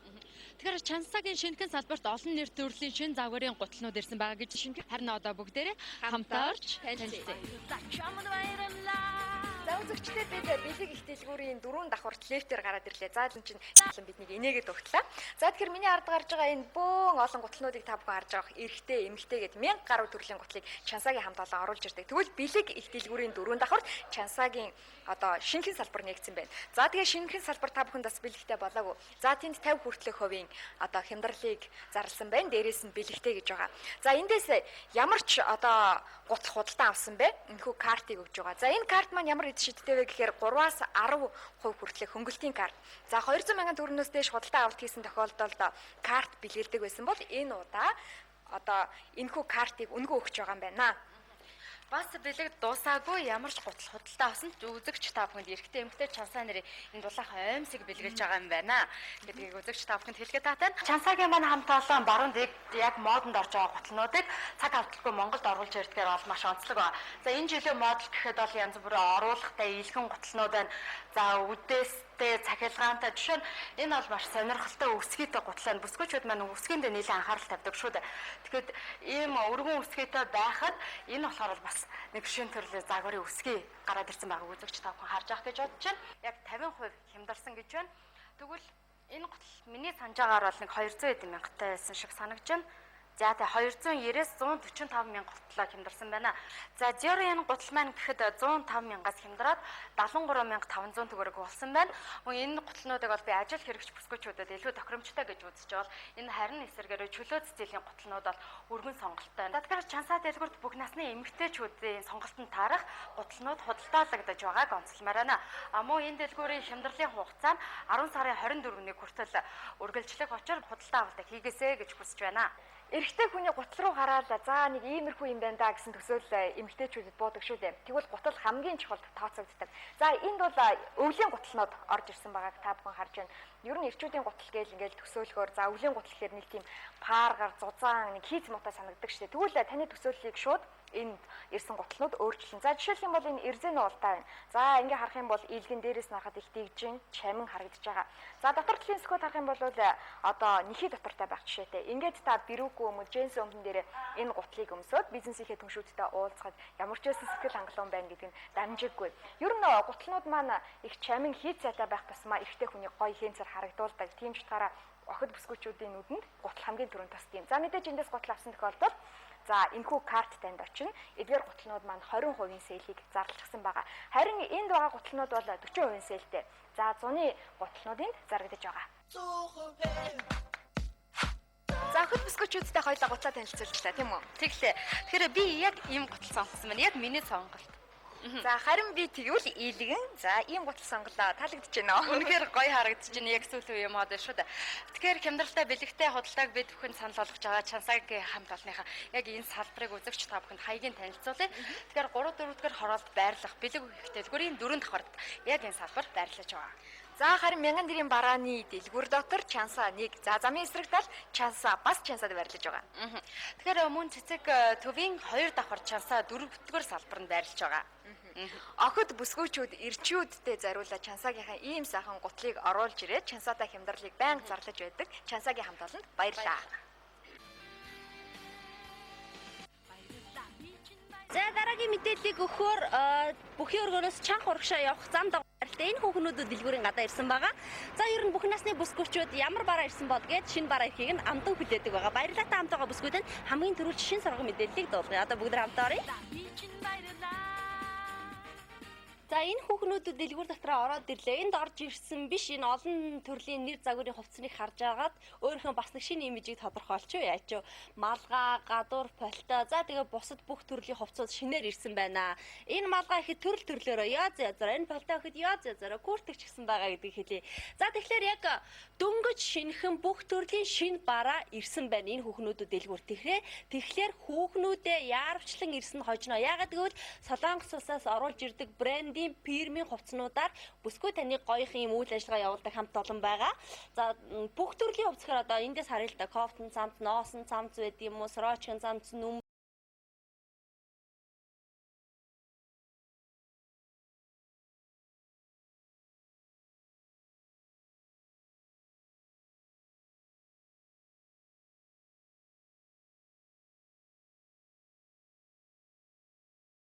Тэгэхээр Чансагийн шинэхэн салбарт олон нэр төрлийн шин загварын гутлнууд ирсэн байгаа гэж шинэхэн харин одоо бүгдээрээ хамтаа орж танилцъя. За үзэгчдээ бид бэлэг их дэлгүүрийн дөрөв давхарт лифтээр гараад ирлээ. За энэ чинь биднийг инээгээд өгтлээ. За тэгэхээр миний ард гарч байгаа энэ бөөн олон гутлнуудыг та бүхэн харж байгаа эрэгтэй, эмэгтэй гэд 1000 гаруй төрлийн гутлыг Чансагийн хамт олон оруулж ирдэг. Тэгвэл бэлэг их дэлгүүрийн дөрөв давхарт Чансагийн одоо шинэхэн салбар нэгдсэн байна. За тэгээ шинэхэн салбар та бүхэнд бас бэлэгтэй болоогүй. За тэнд 50 хүртэлх хувийн одоо хямдралыг зарласан байна. Дээрээс нь бэлэгтэй гэж байгаа. За эндээс ямар ч одоо гутал худалдан авсан бэ? Энэхүү картыг өгж байгаа. За энэ карт маань ямар шидтэй вэ гэхээр 3-аас 10% хүртэлх хөнгөлтийн карт. За 200,000 төгрөгнөөс дээш худалдан авалт хийсэн тохиолдолд карт бэлгэлдэг байсан бол энэ удаа одоо энэхүү картыг үнэгүй өгч байгаа юм байна. Бас бэлэг дуусаагүй ямар ч гутал худалдаа авсан ч үзэгч та бүхэнд эрэгтэй эмэгтэй Чансаа нэрийн энэ дулаах оймсыг бэлгэлж байгаа юм байна. Гэдгийг үзэгч та бүхэнд хэлгээд таатай. Чансагийн маань хамт олон баруун дэг яг модонд орж байгаа гутлнуудыг цаг алдалгүй Монголд оруулж ирдгээр бол маш онцлог байна. За энэ жилийн модел гэхэд бол янз бүрийн оруулахтай илхэн гутлнууд байна. За үдээстэй цахилгаантай жишээ нь энэ бол маш сонирхолтой үсгийтэй гутлаа. Бүсгүйчүүд маань үсгийнд нэлээд анхаарал тавьдаг шүү дээ. Тэгэхээр ийм өргөн үсгийтэй байхад энэ болохоор бас нэг шин төрлийн загварын үсгий гараад ирсэн байгааг үзэгч та бүхэн харж авах гэж бодож байна. Яг 50% хямдарсан гэж байна. Тэгвэл энэ гутал миний санаж байгаагаар бол нэг 200,000 байсан шиг санагдаж байна. За тэгээ 290-ээс 145,000 гутлаа хямдарсан байна. За Жорын гутал маань гэхэд 105,000-аас хямдраад 73,500 төгрөг болсон байна. Энэ гутлнуудыг бол би ажил хэрэгч бүсгүйчүүдэд илүү тохиромжтой гэж үзэж байгаа. Энэ харин эсэргээр чөлөө цэцэлийн гутлнууд бол өргөн сонголттой байна. Тэгэхээр Чансаа дэлгүүрт бүх насны эмэгтэйчүүдийн сонголтод таарах гутлнууд худалдаалагдаж байгааг онцлмаар байна. Мөн энэ дэлгүүрийн хямдралын хугацаа нь 10 сарын 24-ний хүртэл үргэлжлэх учраас худалдаа авалтаа хийгээсэй гэж хүсэж байна. Эрэгтэй хүний гутал руу хараад за нэг иймэрхүү юм байна да гэсэн төсөөл эмэгтэйчүүдэд буудаг шүү дээ. Тэгвэл гутал хамгийн чухал тооцогддог. За энд бол өвлийн гуталнууд орж ирсэн байгааг та бүхэн харж байна. Ер нь эрчүүдийн гутал гээл ингээл төсөөлгөөр за өвлийн гутал гэхээр нэг тийм пааргаар зузаан нэг хийц муутай санагддаг шүү дээ. Тэгвэл таны төсөөллийг шууд энэ ирсэн гутлнууд өөрчлөн. За жишээлх юм бол энэ эрзэн уултаа байна. За ингээ харах юм бол илгэн дээрээс нарахад их дэгжин чамин харагдаж байгаа. За дотор талын скот харах юм бол одоо нэхий дотортой байх жишээтэй. Ингээд та бирүүкүү өмд джинс өмдөн дээр энэ гутлыг өмсөд бизнесийнхээ түншүүдтэй уулзахад ямар ч байсан сэтгэл хангалуун байна гэдэг нь дамжиггүй. Ер нь гутлнууд маань их чамин хийц цайтай байх тусмаа эрэгтэй хүний гоё хэнцэр харагдуулдаг. Тийм ч утгаараа охид бүсгүйчүүдийн нүдэнд гутал хамгийн түрүүнд тасдаг юм. За мэдээж эндээс гутал авсан тохиолдолд за энэхүү карт танд очино. Эдгээр гутлнууд маань 20% сэлийг зарлчихсан байгаа. Харин энд байгаа гутлнууд бол 40% сэлтэй. За 100-ны гутлнуудынд зарагдаж байгаа. За охид бүсгүйчүүдтэй хоёулаа гутлаа танилцууллаа тийм үү? Тэглээ. Тэгэхээр би яг ийм гутал сонгосон байна. Яг миний сонголт. За харин би тэгвэл ийлгэн за ийм гутал сонголоо таалагдж байна. Үнэхээр гоё харагдаж байна. Яг сүүлийн үеийн мод шүү дээ. Тэгэхээр хямдралтай бэлэгтэй худалдааг бид бүхэн санал болгож байгаа Чансагийн хамт олонныхаа яг энэ салбарыг үзэгч та бүхэнд хаягийн танилцуулъя. Тэгэхээр 3-4-р хороолт байрлах бэлэг их дэлгүүрийн 4 давхарт яг энэ салбар байрлаж байгаа. За харин 1000 нэрийн барааны дэлгүүр дотор Чансаа 1, за замын эсрэг тал Чансаа бас Чансаад байрлаж байгаа. Тэгэхээр мөн цэцэг төвийн 2 давхар Чансаа 4-р салбарт байрлаж байгаа. Охид бүсгүйчүүд эрчүүдтэй зориулаад Чансаагийнхаа ийм сайхан гутлыг оруулж ирээд Чансаатай хямдралыг байнга зарлаж байдаг. Чансаагийн хамт олонд баярлалаа. За дараагийн мэдээллийг өгөхөөр бүхий өргөнөөс чанга урагшаа явах зам дагуу Гэхдээ энэ хүүхнүүд дэлгүүрийн гадаа ирсэн байгаа. За ер нь бүх насны бүсгүйчүүд ямар бараа ирсэн бол гээд шинэ бараа ирэхийг нь амдан хүлээдэг байгаа. Баярлалаа та хамт байгаа бүсгүйтэд хамгийн түрүүнд шинэ сургууль мэдээллийг дуулгая. Одоо бүгд хамт оръё. За энэ хүүхнүүд дэлгүүр дотроо ороод ирлээ. Энд орж ирсэн биш энэ олон төрлийн нэр загварын хувцсныг харж агаад өөрийнхөө бас нэг шинэ имижийг тодорхойлчих яач вэ? Малгай, гадуур, пальто. За тэгээ бусад бүх төрлийн хувцсууд шинээр ирсэн байна. Энэ малгай ихэд төрөл төрлөөрөө яз язараа, энэ пальто ихэд яз язараа куртч гисэн байгаа гэдгийг хэлье. За тэгэхээр яг дөнгөж шинхэн бүх төрлийн шинэ бараа ирсэн байна энэ хүүхнүүд дэлгүүр. Тэгэхээр хүүхнүүдээ яарвчлан ирсэн хожно. Яагаад гэвэл Солонгос улсаас оруулж ирдэг брэнд фирмийн хувцснуудаар бүсгүй таны гоёхон юм үйл ажиллагаа явуулдаг хамт олон байгаа. За бүх төрлийн хувцсаар одоо эндээс харъя л да. Кофтон цамц, ноосон цамц байд юм уу, сорочкын цамц, нүм